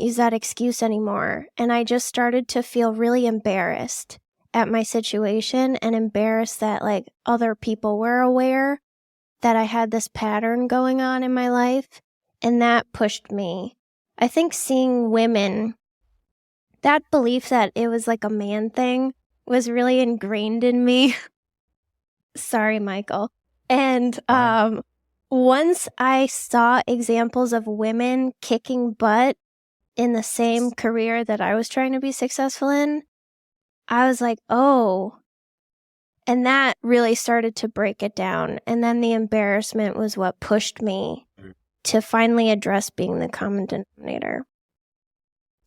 use that excuse anymore. And I just started to feel really embarrassed at my situation and embarrassed that like other people were aware that I had this pattern going on in my life. And that pushed me. I think seeing women, that belief that it was like a man thing was really ingrained in me. Sorry, Michael. And once I saw examples of women kicking butt in the same career that I was trying to be successful in, I was like, oh. And that really started to break it down. And then the embarrassment was what pushed me to finally address being the common denominator.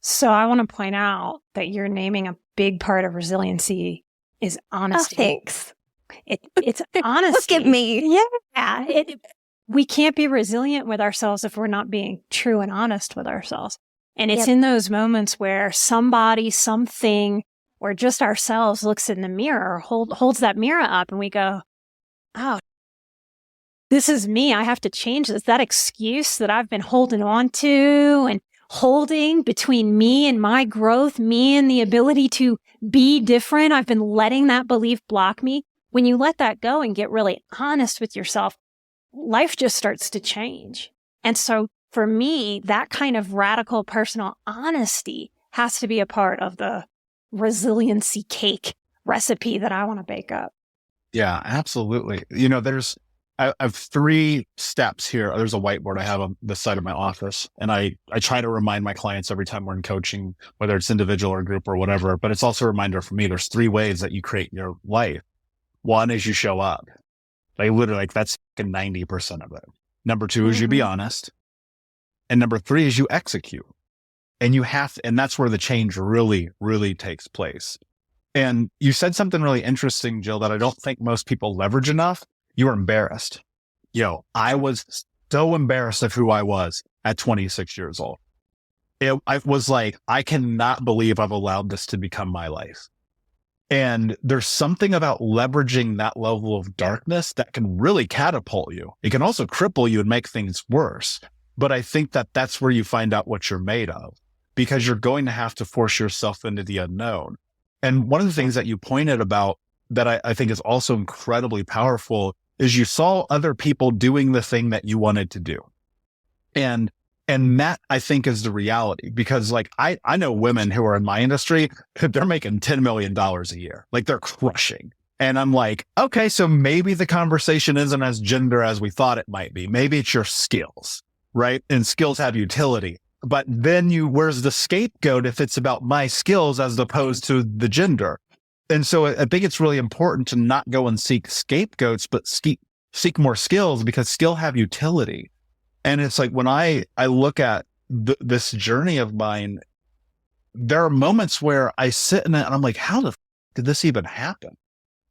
So I want to point out that you're naming a big part of resiliency is honesty. Oh, thanks. It's honesty. Look at me. Yeah. We can't be resilient with ourselves if we're not being true and honest with ourselves. And it's in those moments where somebody, something, or just ourselves looks in the mirror, holds that mirror up, and we go, oh, this is me. I have to change this. That excuse that I've been holding on to and holding between me and my growth, me and the ability to be different. I've been letting that belief block me. When you let that go and get really honest with yourself, life just starts to change. And so for me, that kind of radical personal honesty has to be a part of the resiliency cake recipe that I want to bake up. Yeah, absolutely. You know, I have 3 steps here. There's a whiteboard I have on the side of my office, and I try to remind my clients every time we're in coaching, whether it's individual or group or whatever, but it's also a reminder for me. There's 3 ways that you create your life. One is you show up. Like literally, like that's 90% of it. Number 2 is you be honest. And number 3 is you execute. And and that's where the change really, really takes place. And you said something really interesting, Jill, that I don't think most people leverage enough. You were embarrassed. I was so embarrassed of who I was at 26 years old. I was like, I cannot believe I've allowed this to become my life. And there's something about leveraging that level of darkness that can really catapult you. It can also cripple you and make things worse. But I think that that's where you find out what you're made of, because you're going to have to force yourself into the unknown. And one of the things that you pointed about that I think is also incredibly powerful is you saw other people doing the thing that you wanted to do. And that I think is the reality, because like I know women who are in my industry, they're making $10 million a year. Like they're crushing. And I'm like, okay, so maybe the conversation isn't as gender as we thought it might be. Maybe it's your skills, right? And skills have utility. But then where's the scapegoat if it's about my skills as opposed to the gender? And so I think it's really important to not go and seek scapegoats, but seek more skills, because skill have utility. And it's like when I look at this journey of mine, there are moments where I sit in it and I'm like, how the did this even happen?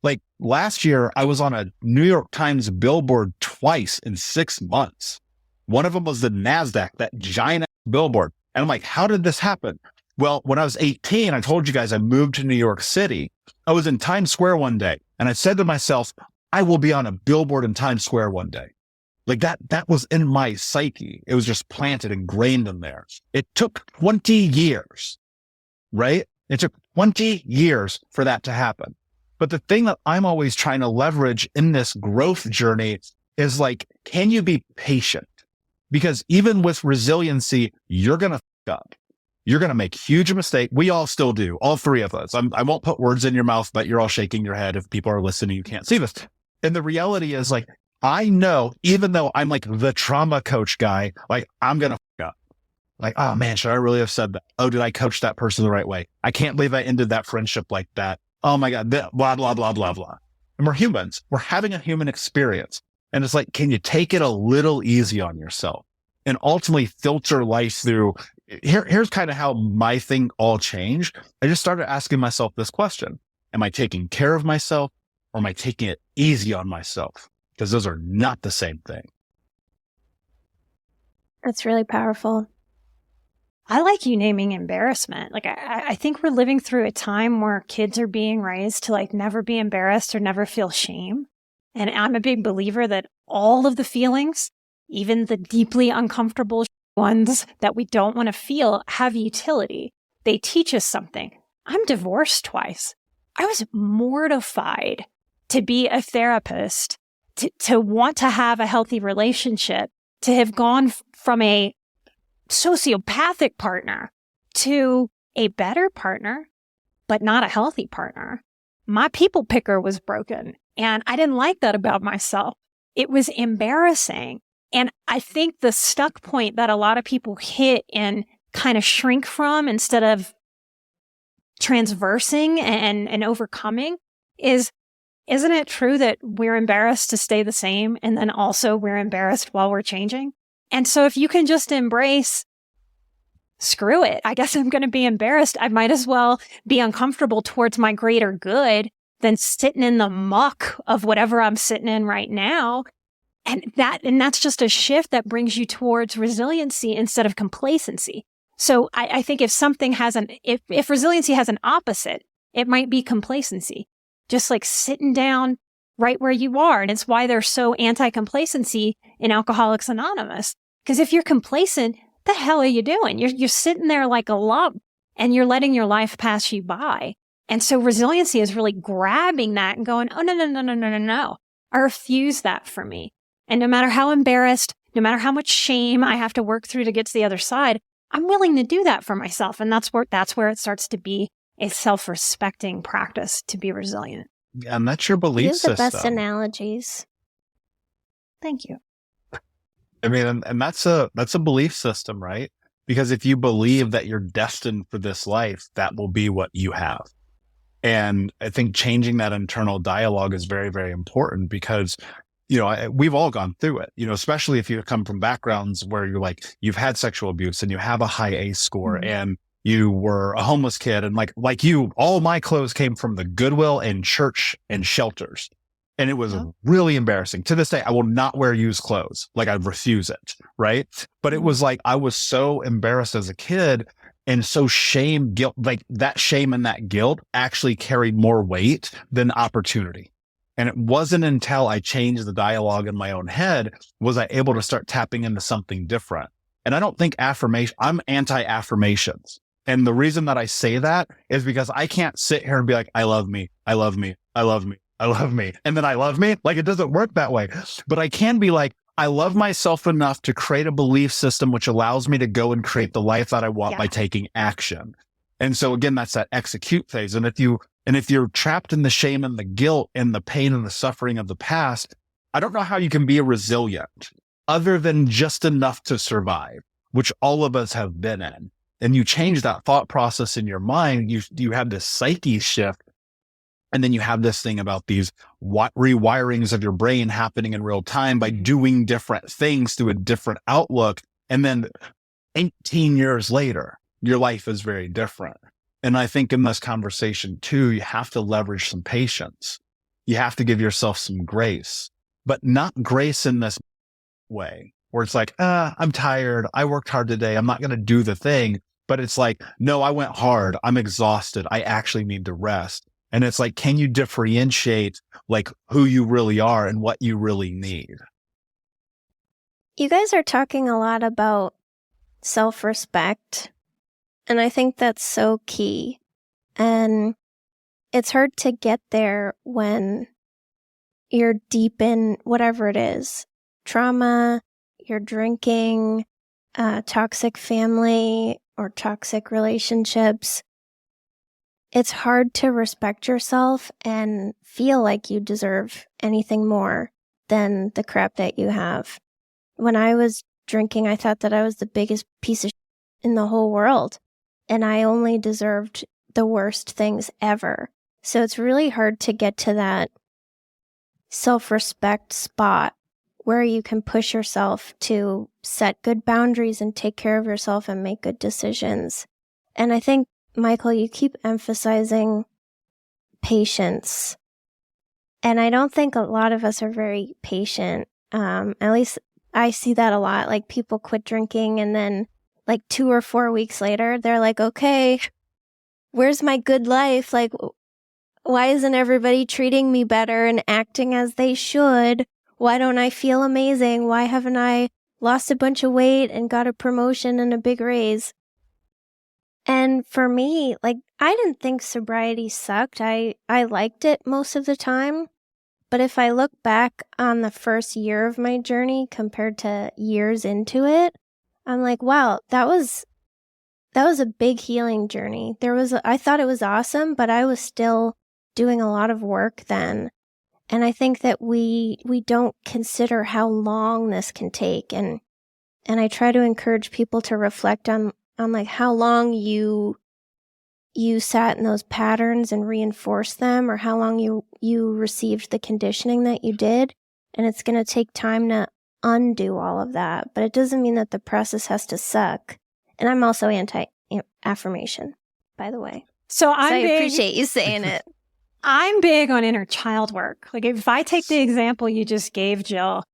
Like last year, I was on a New York Times billboard twice in 6 months. One of them was the NASDAQ, that giant billboard. And I'm like, how did this happen? Well, when I was 18, I told you guys I moved to New York City. I was in Times Square one day and I said to myself, I will be on a billboard in Times Square one day. Like that was in my psyche. It was just planted, ingrained in there. It took 20 years, right? It took 20 years for that to happen. But the thing that I'm always trying to leverage in this growth journey is like, can you be patient? Because even with resiliency, you're going to f up. You're going to make huge mistake. We all still do. All 3 of us. I won't put words in your mouth, but you're all shaking your head. If people are listening, you can't see this. And the reality is like, I know, even though I'm like the trauma coach guy, like I'm going to f up. Like, oh man, should I really have said that? Oh, did I coach that person the right way? I can't believe I ended that friendship like that. Oh my God, blah, blah, blah, blah, blah. And we're humans. We're having a human experience. And it's like, can you take it a little easy on yourself and ultimately filter life through here's kind of how my thing all changed. I just started asking myself this question. Am I taking care of myself, or am I taking it easy on myself? Because those are not the same thing. That's really powerful. I like you naming embarrassment. Like, I think we're living through a time where kids are being raised to like never be embarrassed or never feel shame. And I'm a big believer that all of the feelings, even the deeply uncomfortable ones that we don't want to feel, have utility. They teach us something. I'm divorced twice. I was mortified to be a therapist, to want to have a healthy relationship, to have gone from a sociopathic partner to a better partner, but not a healthy partner. My people picker was broken, and I didn't like that about myself. It was embarrassing. And I think the stuck point that a lot of people hit and kind of shrink from instead of transversing and overcoming is, isn't it true that we're embarrassed to stay the same, and then also we're embarrassed while we're changing? And so if you can just embrace, screw it, I guess I'm going to be embarrassed. I might as well be uncomfortable towards my greater good than sitting in the muck of whatever I'm sitting in right now. And that's just a shift that brings you towards resiliency instead of complacency. So I think if something has if resiliency has an opposite, it might be complacency. Just like sitting down right where you are. And it's why they're so anti-complacency in Alcoholics Anonymous. Because if you're complacent, the hell are you doing? You're sitting there like a lump and you're letting your life pass you by. And so resiliency is really grabbing that and going, oh, no. I refuse that for me. And no matter how embarrassed, no matter how much shame I have to work through to get to the other side, I'm willing to do that for myself. And that's where it starts to be a self-respecting practice to be resilient. And that's your belief system. You have the best analogies. Thank you. I mean, and that's a belief system, right? Because if you believe that you're destined for this life, that will be what you have. And I think changing that internal dialogue is very, very important because, we've all gone through it, especially if you come from backgrounds where you're like, you've had sexual abuse and you have a high ACE score and you were a homeless kid. And like you, all my clothes came from the Goodwill and church and shelters. And it was really embarrassing. To this day, I will not wear used clothes. Like I refuse it. Right. But it was like, I was so embarrassed as a kid and so guilt, like that shame and that guilt actually carried more weight than opportunity. And it wasn't until I changed the dialogue in my own head was I able to start tapping into something different. And I don't think I'm anti-affirmations. And the reason that I say that is because I can't sit here and be like, I love me. I love me. I love me. I love me. And then I love me. Like it doesn't work that way. But I can be like, I love myself enough to create a belief system which allows me to go and create the life that I want by taking action. And so again, that's that execute phase. And if you're trapped in the shame and the guilt and the pain and the suffering of the past, I don't know how you can be resilient other than just enough to survive, which all of us have been in. And you change that thought process in your mind, you have this psyche shift. And then you have this thing about these rewirings of your brain happening in real time by doing different things through a different outlook. And then 18 years later, your life is very different. And I think in this conversation too, you have to leverage some patience. You have to give yourself some grace, but not grace in this way where it's like, I'm tired. I worked hard today. I'm not going to do the thing. But it's like, no, I went hard. I'm exhausted. I actually need to rest. And it's like, can you differentiate like who you really are and what you really need? You guys are talking a lot about self-respect, and I think that's so key. And it's hard to get there when you're deep in whatever it is. Trauma, you're drinking, toxic family or toxic relationships. It's hard to respect yourself and feel like you deserve anything more than the crap that you have. When I was drinking, I thought that I was the biggest piece of shit in the whole world, and I only deserved the worst things ever. So it's really hard to get to that self-respect spot where you can push yourself to set good boundaries and take care of yourself and make good decisions. And I think, Michael, you keep emphasizing patience. And I don't think a lot of us are very patient. At least I see that a lot. Like, people quit drinking and then like 2 or 4 weeks later, they're like, okay, where's my good life? Like, why isn't everybody treating me better and acting as they should? Why don't I feel amazing? Why haven't I lost a bunch of weight and got a promotion and a big raise? And for me, like, I didn't think sobriety sucked. I liked it most of the time. But if I look back on the first year of my journey compared to years into it, I'm like, wow, that was a big healing journey. I thought it was awesome, but I was still doing a lot of work then. And I think that we don't consider how long this can take. And I try to encourage people to reflect on like how long you sat in those patterns and reinforced them, or how long you received the conditioning that you did. And it's going to take time to undo all of that. But it doesn't mean that the process has to suck. And I'm also anti-affirmation, by the way. So I appreciate you saying it. I'm big on inner child work. Like, if I take the example you just gave, Jill,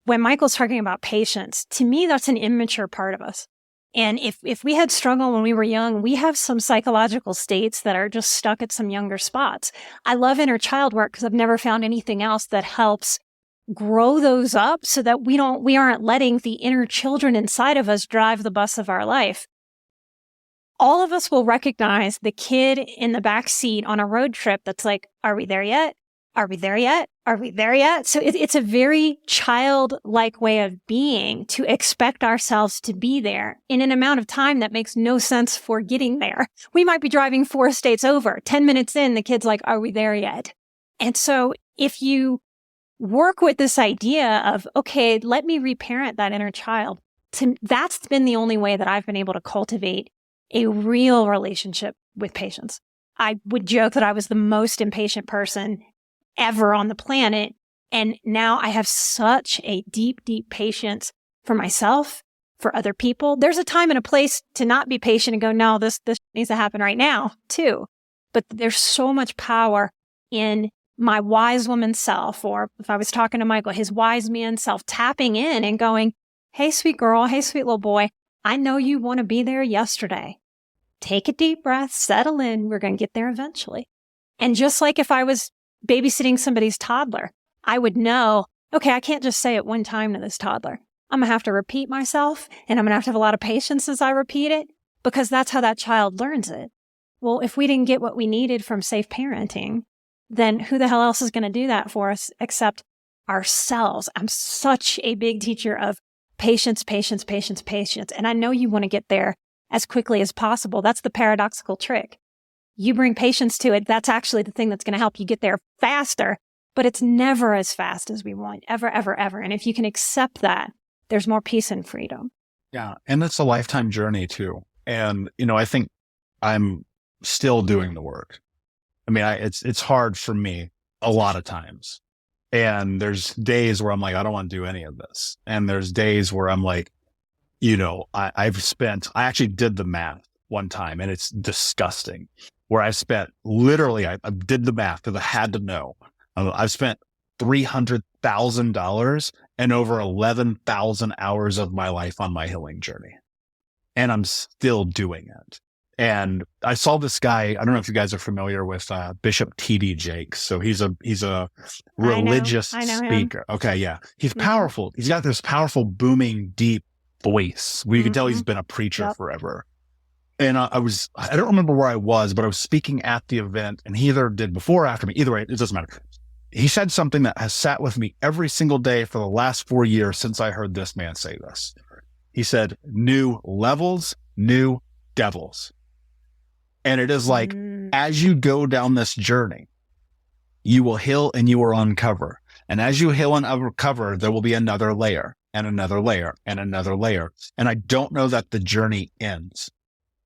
when Michael's talking about patience, to me, that's an immature part of us. And if we had struggled when we were young, we have some psychological states that are just stuck at some younger spots. I love inner child work because I've never found anything else that helps grow those up so that we aren't letting the inner children inside of us drive the bus of our life. All of us will recognize the kid in the back seat on a road trip that's like, are we there yet? Are we there yet? Are we there yet? So it's a very childlike way of being to expect ourselves to be there in an amount of time that makes no sense for getting there. We might be driving 4 states over. 10 minutes in, the kid's like, are we there yet? And so if you work with this idea of, okay, let me reparent that inner child, that's been the only way that I've been able to cultivate a real relationship with patience. I would joke that I was the most impatient person ever on the planet. And now I have such a deep, deep patience for myself, for other people. There's a time and a place to not be patient and go, no, this needs to happen right now too. But there's so much power in my wise woman self, or if I was talking to Michael, his wise man self, tapping in and going, hey, sweet girl, hey, sweet little boy, I know you want to be there yesterday. Take a deep breath, settle in. We're going to get there eventually. And just like if I was babysitting somebody's toddler, I would know, okay, I can't just say it one time to this toddler. I'm going to have to repeat myself, and I'm going to have a lot of patience as I repeat it, because that's how that child learns it. Well, if we didn't get what we needed from safe parenting, then who the hell else is going to do that for us except ourselves? I'm such a big teacher of patience, patience, patience, patience. And I know you want to get there as quickly as possible. That's the paradoxical trick. You bring patience to it. That's actually the thing that's going to help you get there faster, but it's never as fast as we want, ever, ever, ever. And if you can accept that, there's more peace and freedom. Yeah. And it's a lifetime journey too. And, I think I'm still doing the work. I mean, it's hard for me a lot of times. And there's days where I'm like, I don't want to do any of this. And there's days where I'm like, I actually did the math one time, and it's disgusting, where I spent literally, I did the math because I had to know. I've spent $300,000 and over 11,000 hours of my life on my healing journey. And I'm still doing it. And I saw this guy, I don't know if you guys are familiar with Bishop T.D. Jakes. So he's a religious I know speaker. Him. Okay, yeah. He's powerful. He's got this powerful, booming, deep voice where you can tell he's been a preacher forever. And I don't remember where I was, but I was speaking at the event, and he either did before or after me. Either way, it doesn't matter. He said something that has sat with me every single day for the last 4 years since I heard this man say this. He said, new levels, new devils. And it is like, as you go down this journey, you will heal and you will uncover. And as you heal and uncover, there will be another layer and another layer and another layer. And I don't know that the journey ends.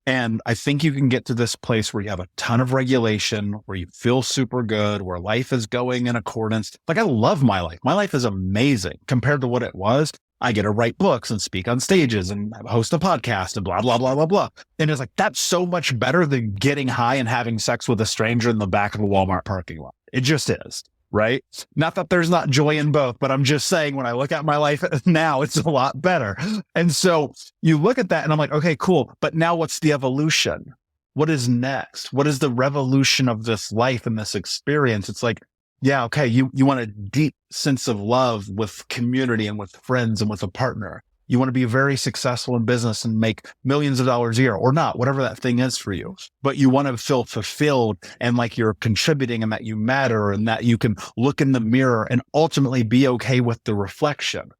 And I think you can get to this place where you have a ton of regulation, where you feel super good, where life is going in accordance. Like, I love my life. My life is amazing compared to what it was. I get to write books and speak on stages and host a podcast and blah, blah, blah, blah, blah. And it's like, that's so much better than getting high and having sex with a stranger in the back of a Walmart parking lot. It just is, right? Not that there's not joy in both, but I'm just saying when I look at my life now, it's a lot better. And so you look at that and I'm like, okay, cool. But now what's the evolution? What is next? What is the revolution of this life and this experience? It's like, yeah, okay, you want a deep sense of love with community and with friends and with a partner. You want to be very successful in business and make millions of dollars a year or not, whatever that thing is for you. But you want to feel fulfilled and like you're contributing and that you matter and that you can look in the mirror and ultimately be okay with the reflection.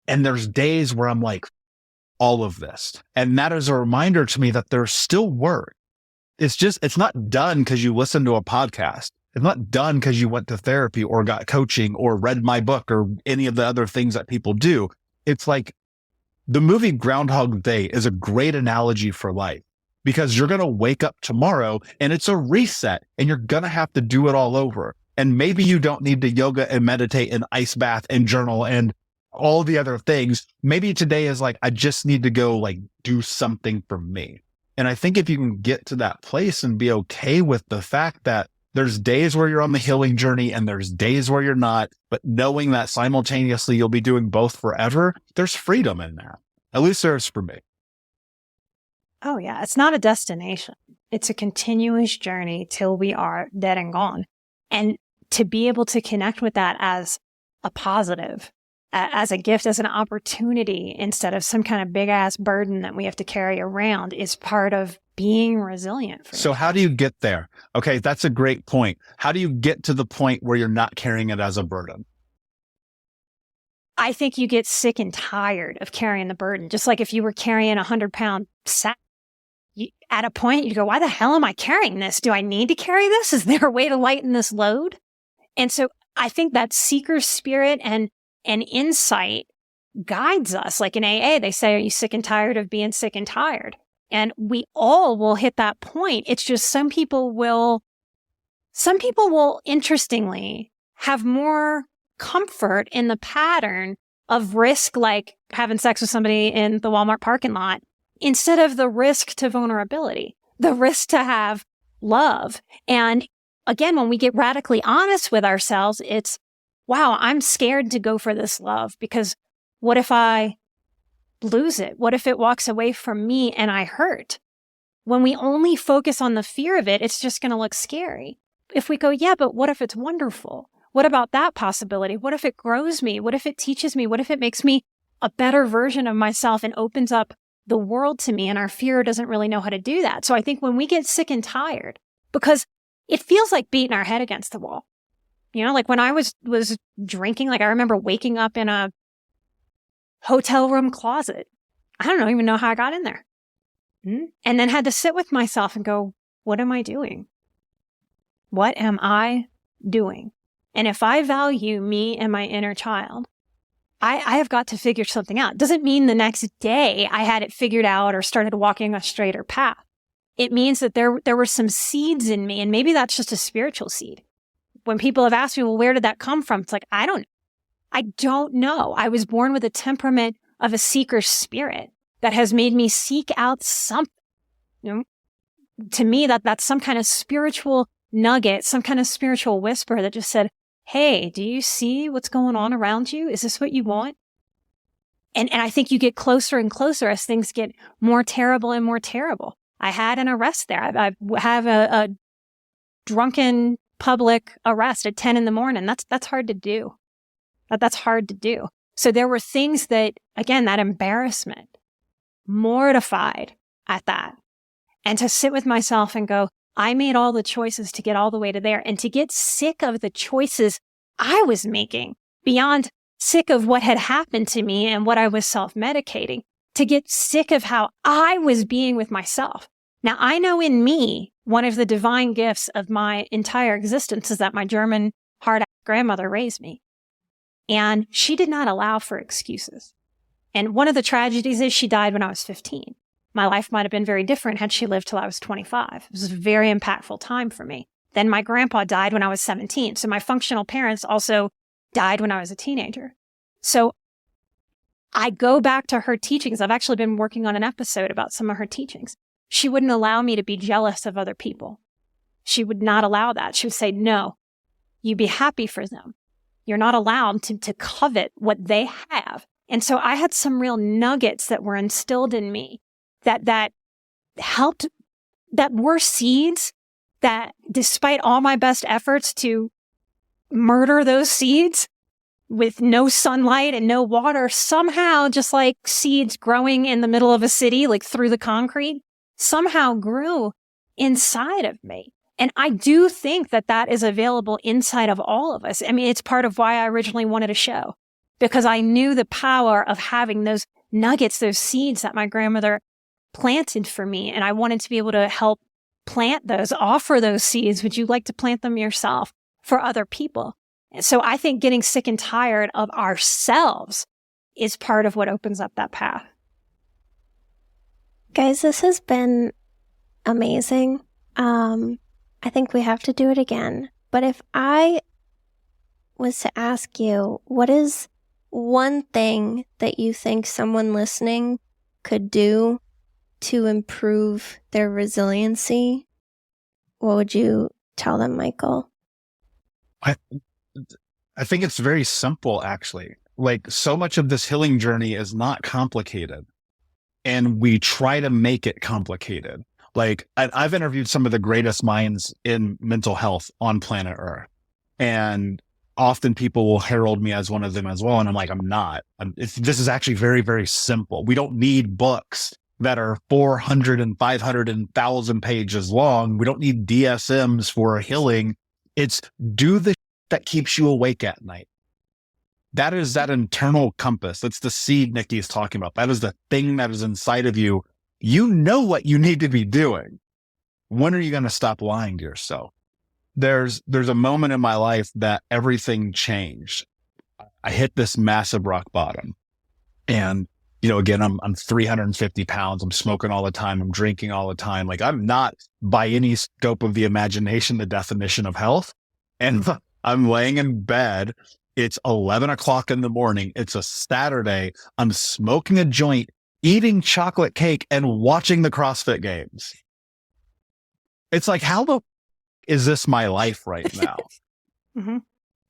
And there's days where I'm like, all of this. And that is a reminder to me that there's still work. It's not done because you listen to a podcast. It's not done because you went to therapy or got coaching or read my book or any of the other things that people do. It's like the movie Groundhog Day is a great analogy for life because you're going to wake up tomorrow and it's a reset and you're going to have to do it all over. And maybe you don't need to yoga and meditate and ice bath and journal and all the other things. Maybe today is like, I just need to go like do something for me. And I think if you can get to that place and be okay with the fact that there's days where you're on the healing journey and there's days where you're not, but knowing that simultaneously you'll be doing both forever, there's freedom in that. At least there's for me. Oh yeah. It's not a destination. It's a continuous journey till we are dead and gone. And to be able to connect with that as a positive, as a gift, as an opportunity, instead of some kind of big ass burden that we have to carry around is part of being resilient. So how do you get there? Okay, that's a great point. How do you get to the point where you're not carrying it as a burden? I think you get sick and tired of carrying the burden. Just like if you were carrying a 100-pound sack, at a point you go, why the hell am I carrying this? Do I need to carry this? Is there a way to lighten this load? And so I think that seeker spirit and insight guides us. Like in AA, they say, are you sick and tired of being sick and tired? And we all will hit that point. It's just some people will interestingly have more comfort in the pattern of risk, like having sex with somebody in the Walmart parking lot, instead of the risk to vulnerability, the risk to have love. And again, when we get radically honest with ourselves, it's, wow, I'm scared to go for this love because what if I lose it? What if it walks away from me and I hurt? When we only focus on the fear of it, it's just going to look scary. If we go, yeah, but what if it's wonderful? What about that possibility? What if it grows me? What if it teaches me? What if it makes me a better version of myself and opens up the world to me? And our fear doesn't really know how to do that. So I think when we get sick and tired, because it feels like beating our head against the wall. You know, like when I was drinking, like I remember waking up in a hotel room closet. I don't even know how I got in there. And then had to sit with myself and go, what am I doing? What am I doing? And if I value me and my inner child, I have got to figure something out. Doesn't mean the next day I had it figured out or started walking a straighter path. It means that there were some seeds in me, and maybe that's just a spiritual seed. When people have asked me, well, where did that come from? It's like, I don't know. I was born with a temperament of a seeker spirit that has made me seek out something. You know, to me, that's some kind of spiritual nugget, some kind of spiritual whisper that just said, hey, do you see what's going on around you? Is this what you want? And I think you get closer and closer as things get more terrible and more terrible. I had an arrest there. I have a drunken public arrest at 10 in the morning. That's hard to do. That's hard to do. So there were things that, again, that embarrassment, mortified at that. And to sit with myself and go, I made all the choices to get all the way to there, and to get sick of the choices I was making, beyond sick of what had happened to me and what I was self-medicating, to get sick of how I was being with myself. Now, I know in me, one of the divine gifts of my entire existence is that my German hard-ass grandmother raised me. And she did not allow for excuses. And one of the tragedies is she died when I was 15. My life might have been very different had she lived till I was 25. It was a very impactful time for me. Then my grandpa died when I was 17. So my functional parents also died when I was a teenager. So I go back to her teachings. I've actually been working on an episode about some of her teachings. She wouldn't allow me to be jealous of other people. She would not allow that. She would say, no, you be happy for them. You're not allowed to covet what they have. And so I had some real nuggets that were instilled in me that helped, that were seeds that, despite all my best efforts to murder those seeds with no sunlight and no water, somehow, just like seeds growing in the middle of a city, like through the concrete, somehow grew inside of me. And I do think that is available inside of all of us. I mean, it's part of why I originally wanted a show, because I knew the power of having those nuggets, those seeds that my grandmother planted for me. And I wanted to be able to help plant those, offer those seeds. Would you like to plant them yourself for other people? And so I think getting sick and tired of ourselves is part of what opens up that path. Guys, this has been amazing. I think we have to do it again. But if I was to ask you, what is one thing that you think someone listening could do to improve their resiliency, what would you tell them, Michael? I think it's very simple, actually. Like, so much of this healing journey is not complicated, and we try to make it complicated. Like, I've interviewed some of the greatest minds in mental health on planet Earth, and often people will herald me as one of them as well. And I'm like, I'm not. This is actually very, very simple. We don't need books that are 400 and 500 and 1,000 pages long. We don't need DSMs for healing. It's do the that keeps you awake at night. That is that internal compass. That's the seed Nikki is talking about. That is the thing that is inside of you. You know what you need to be doing. When are you going to stop lying to yourself? There's a moment in my life that everything changed. I hit this massive rock bottom. And, again, I'm 350 pounds. I'm smoking all the time. I'm drinking all the time. Like, I'm not, by any scope of the imagination, the definition of health. And I'm laying in bed. It's 11 o'clock in the morning. It's a Saturday. I'm smoking a joint, eating chocolate cake, and watching the CrossFit Games. It's like, how is this my life right now? Mm-hmm.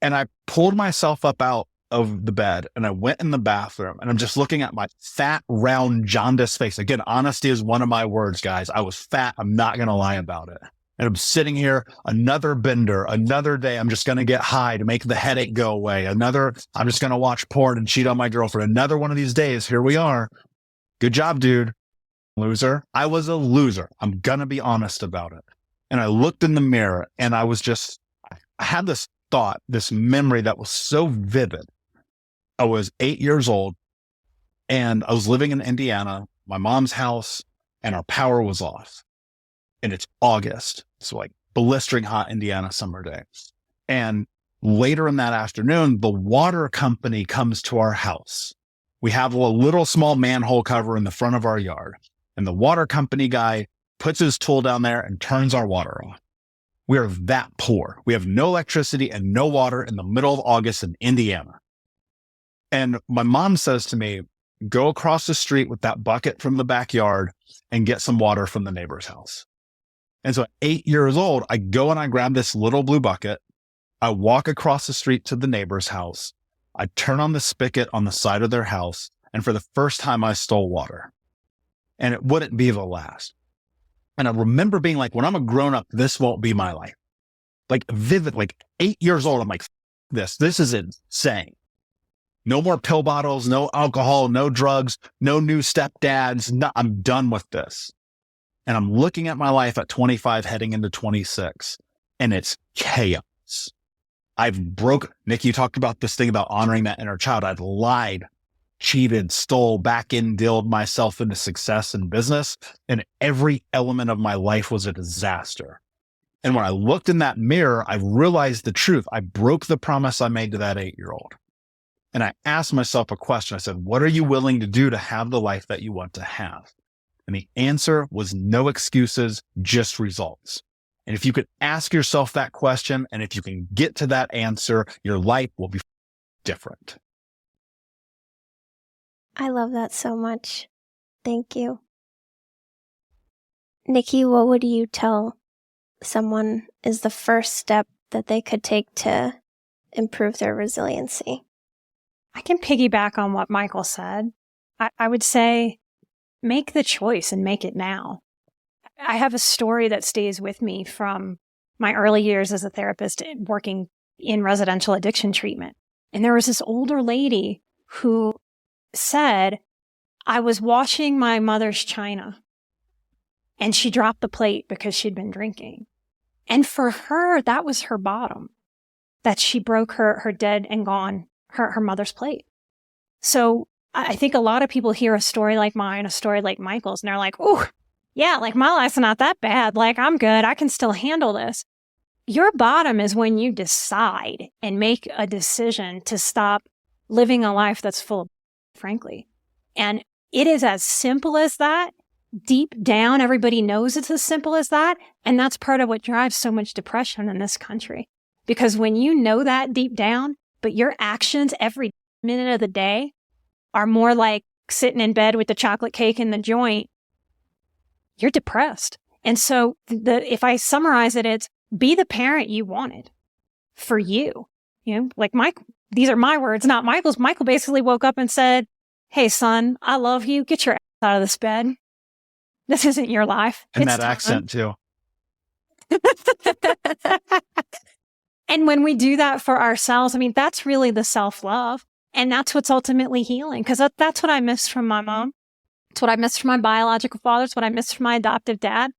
And I pulled myself up out of the bed and I went in the bathroom and I'm just looking at my fat, round, jaundiced face. Again, honesty is one of my words, guys. I was fat. I'm not going to lie about it. And I'm sitting here, another bender, another day. I'm just going to get high to make the headache go away. I'm just going to watch porn and cheat on my girlfriend. Another one of these days. Here we are. Good job, dude. Loser. I was a loser. I'm going to be honest about it. And I looked in the mirror and I had this thought, this memory that was so vivid. I was 8 years old and I was living in Indiana, my mom's house, and our power was off. And it's August. It's like blistering hot Indiana summer day. And later in that afternoon, the water company comes to our house. We have a little small manhole cover in the front of our yard. And the water company guy puts his tool down there and turns our water on. We are that poor. We have no electricity and no water in the middle of August in Indiana. And my mom says to me, go across the street with that bucket from the backyard and get some water from the neighbor's house. And so at 8 years old, I go and I grab this little blue bucket. I walk across the street to the neighbor's house. I turn on the spigot on the side of their house. And for the first time, I stole water. And it wouldn't be the last. And I remember being like, when I'm a grown up, this won't be my life. Like vivid, like 8 years old. I'm like, this is insane. No more pill bottles, no alcohol, no drugs, no new stepdads. No, I'm done with this. And I'm looking at my life at 25 heading into 26 and it's chaos. Nikki, you talked about this thing about honoring that inner child. I'd lied, cheated, stole, back-end-dealed myself into success and business. And every element of my life was a disaster. And when I looked in that mirror, I realized the truth. I broke the promise I made to that 8-year-old. And I asked myself a question. I said, what are you willing to do to have the life that you want to have? And the answer was no excuses, just results. And if you could ask yourself that question, and if you can get to that answer, your life will be different. I love that so much. Thank you. Nikki, what would you tell someone is the first step that they could take to improve their resiliency? I can piggyback on what Michael said. I would say make the choice and make it now. I have a story that stays with me from my early years as a therapist working in residential addiction treatment. And there was this older lady who said, I was washing my mother's china and she dropped the plate because she'd been drinking. And for her, that was her bottom, that she broke her dead and gone, her mother's plate. So I think a lot of people hear a story like mine, a story like Michael's, and they're like, oh, yeah, like my life's not that bad. Like I'm good. I can still handle this. Your bottom is when you decide and make a decision to stop living a life that's full of, frankly. And it is as simple as that. Deep down, everybody knows it's as simple as that. And that's part of what drives so much depression in this country. Because when you know that deep down, but your actions every minute of the day are more like sitting in bed with the chocolate cake and the joint, you're depressed. And so if I summarize it, it's be the parent you wanted for you. You know, like these are my words, not Michael's. Michael basically woke up and said, hey, son, I love you. Get your ass out of this bed. This isn't your life. And that accent too. And when we do that for ourselves, I mean, that's really the self-love. And that's what's ultimately healing. Because that's what I missed from my mom. It's what I missed from my biological father. It's what I missed from my adoptive dad.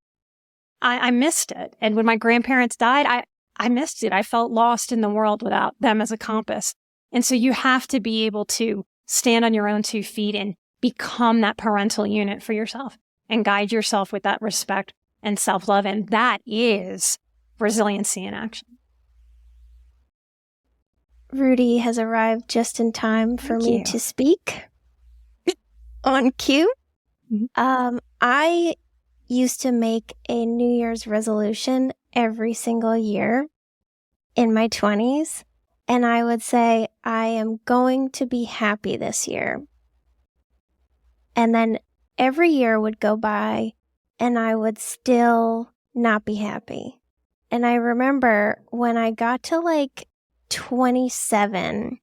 I missed it. And when my grandparents died, I missed it. I felt lost in the world without them as a compass. And so you have to be able to stand on your own 2 feet and become that parental unit for yourself and guide yourself with that respect and self-love. And that is resiliency in action. Rudy has arrived just in time for me to speak on cue. I used to make a New Year's resolution every single year in my 20s. And I would say, I am going to be happy this year. And then every year would go by and I would still not be happy. And I remember when I got to like 27,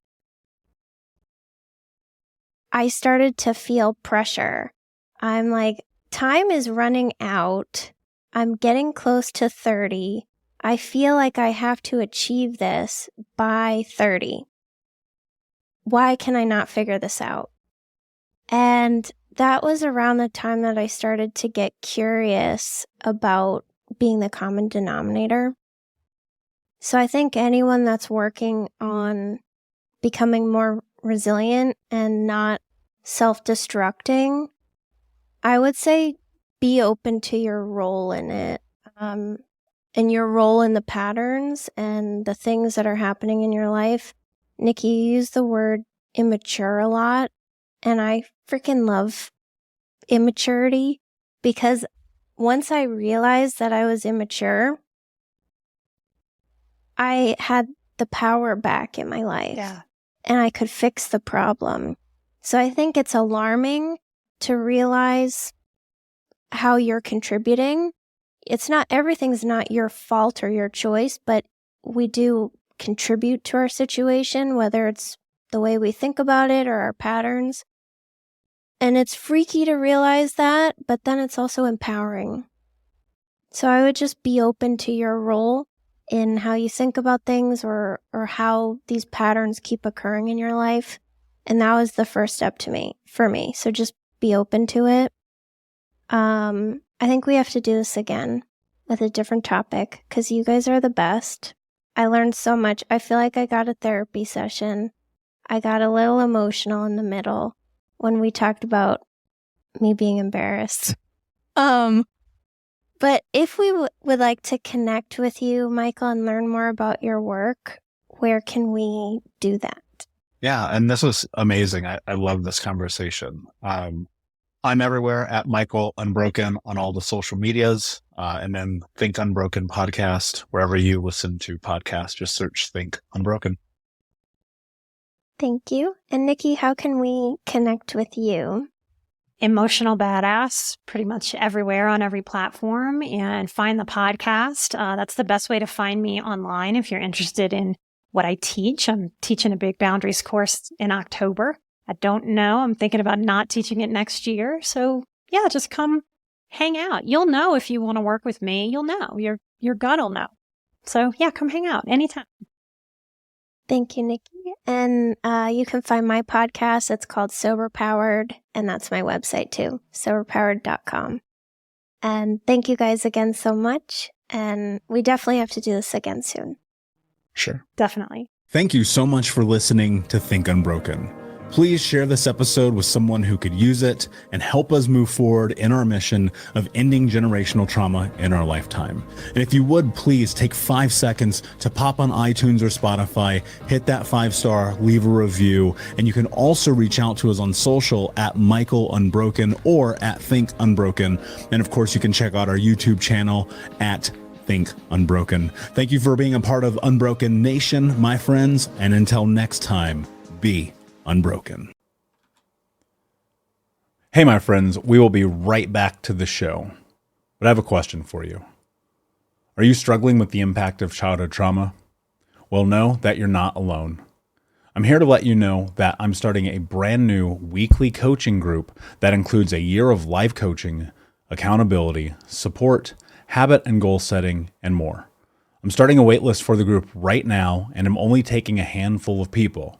I started to feel pressure. I'm like, time is running out. I'm getting close to 30. I feel like I have to achieve this by 30. Why can I not figure this out? And that was around the time that I started to get curious about being the common denominator. So I think anyone that's working on becoming more resilient and not self-destructing, I would say be open to your role in it, and your role in the patterns and the things that are happening in your life. Nikki, you use the word immature a lot, and I freaking love immaturity because once I realized that I was immature, I had the power back in my life, and I could fix the problem. So I think it's alarming to realize how you're contributing. Everything's not your fault or your choice, but we do contribute to our situation, whether it's the way we think about it or our patterns. And it's freaky to realize that, but then it's also empowering. So I would just be open to your role in how you think about things or how these patterns keep occurring in your life. And that was the first step for me. So just be open to it. I think we have to do this again with a different topic because you guys are the best. I learned so much. I feel like I got a therapy session. I got a little emotional in the middle when we talked about me being embarrassed. But if we would like to connect with you, Michael, and learn more about your work, where can we do that? Yeah, and this was amazing. I love this conversation. I'm everywhere at Michael Unbroken on all the social medias. And then Think Unbroken podcast, wherever you listen to podcasts, just search Think Unbroken. Thank you. And Nikki, how can we connect with you? Emotional Badass, pretty much everywhere on every platform, and find the podcast. That's the best way to find me online if you're interested in what I teach. I'm teaching a big boundaries course in October. I don't know. I'm thinking about not teaching it next year. So yeah, just come hang out. You'll know if you want to work with me. You'll know. Your gut will know. So yeah, come hang out anytime. Thank you, Nikki. And you can find my podcast. It's called Sober Powered, and that's my website too, soberpowered.com. And thank you guys again so much. And we definitely have to do this again soon. Sure. Definitely. Thank you so much for listening to Think Unbroken. Please share this episode with someone who could use it and help us move forward in our mission of ending generational trauma in our lifetime. And if you would, please take 5 seconds to pop on iTunes or Spotify, hit that 5-star, leave a review, and you can also reach out to us on social at Michael Unbroken or at Think Unbroken. And of course, you can check out our YouTube channel at Think Unbroken. Thank you for being a part of Unbroken Nation, my friends, and until next time, be unbroken. Hey, my friends, we will be right back to the show, but I have a question for you. Are you struggling with the impact of childhood trauma? Well, know that you're not alone. I'm here to let you know that I'm starting a brand new weekly coaching group that includes a year of live coaching, accountability, support, habit and goal setting, and more. I'm starting a waitlist for the group right now, and I'm only taking a handful of people.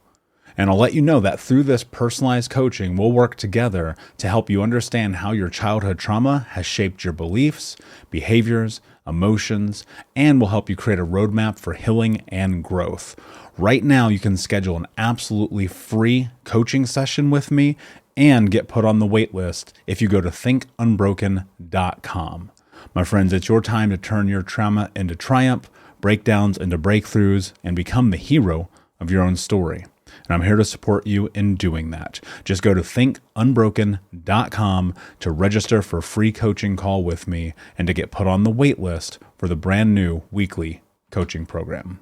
And I'll let you know that through this personalized coaching, we'll work together to help you understand how your childhood trauma has shaped your beliefs, behaviors, emotions, and will help you create a roadmap for healing and growth. Right now, you can schedule an absolutely free coaching session with me and get put on the wait list if you go to thinkunbroken.com. My friends, it's your time to turn your trauma into triumph, breakdowns into breakthroughs, and become the hero of your own story. And I'm here to support you in doing that. Just go to thinkunbroken.com to register for a free coaching call with me and to get put on the wait list for the brand new weekly coaching program.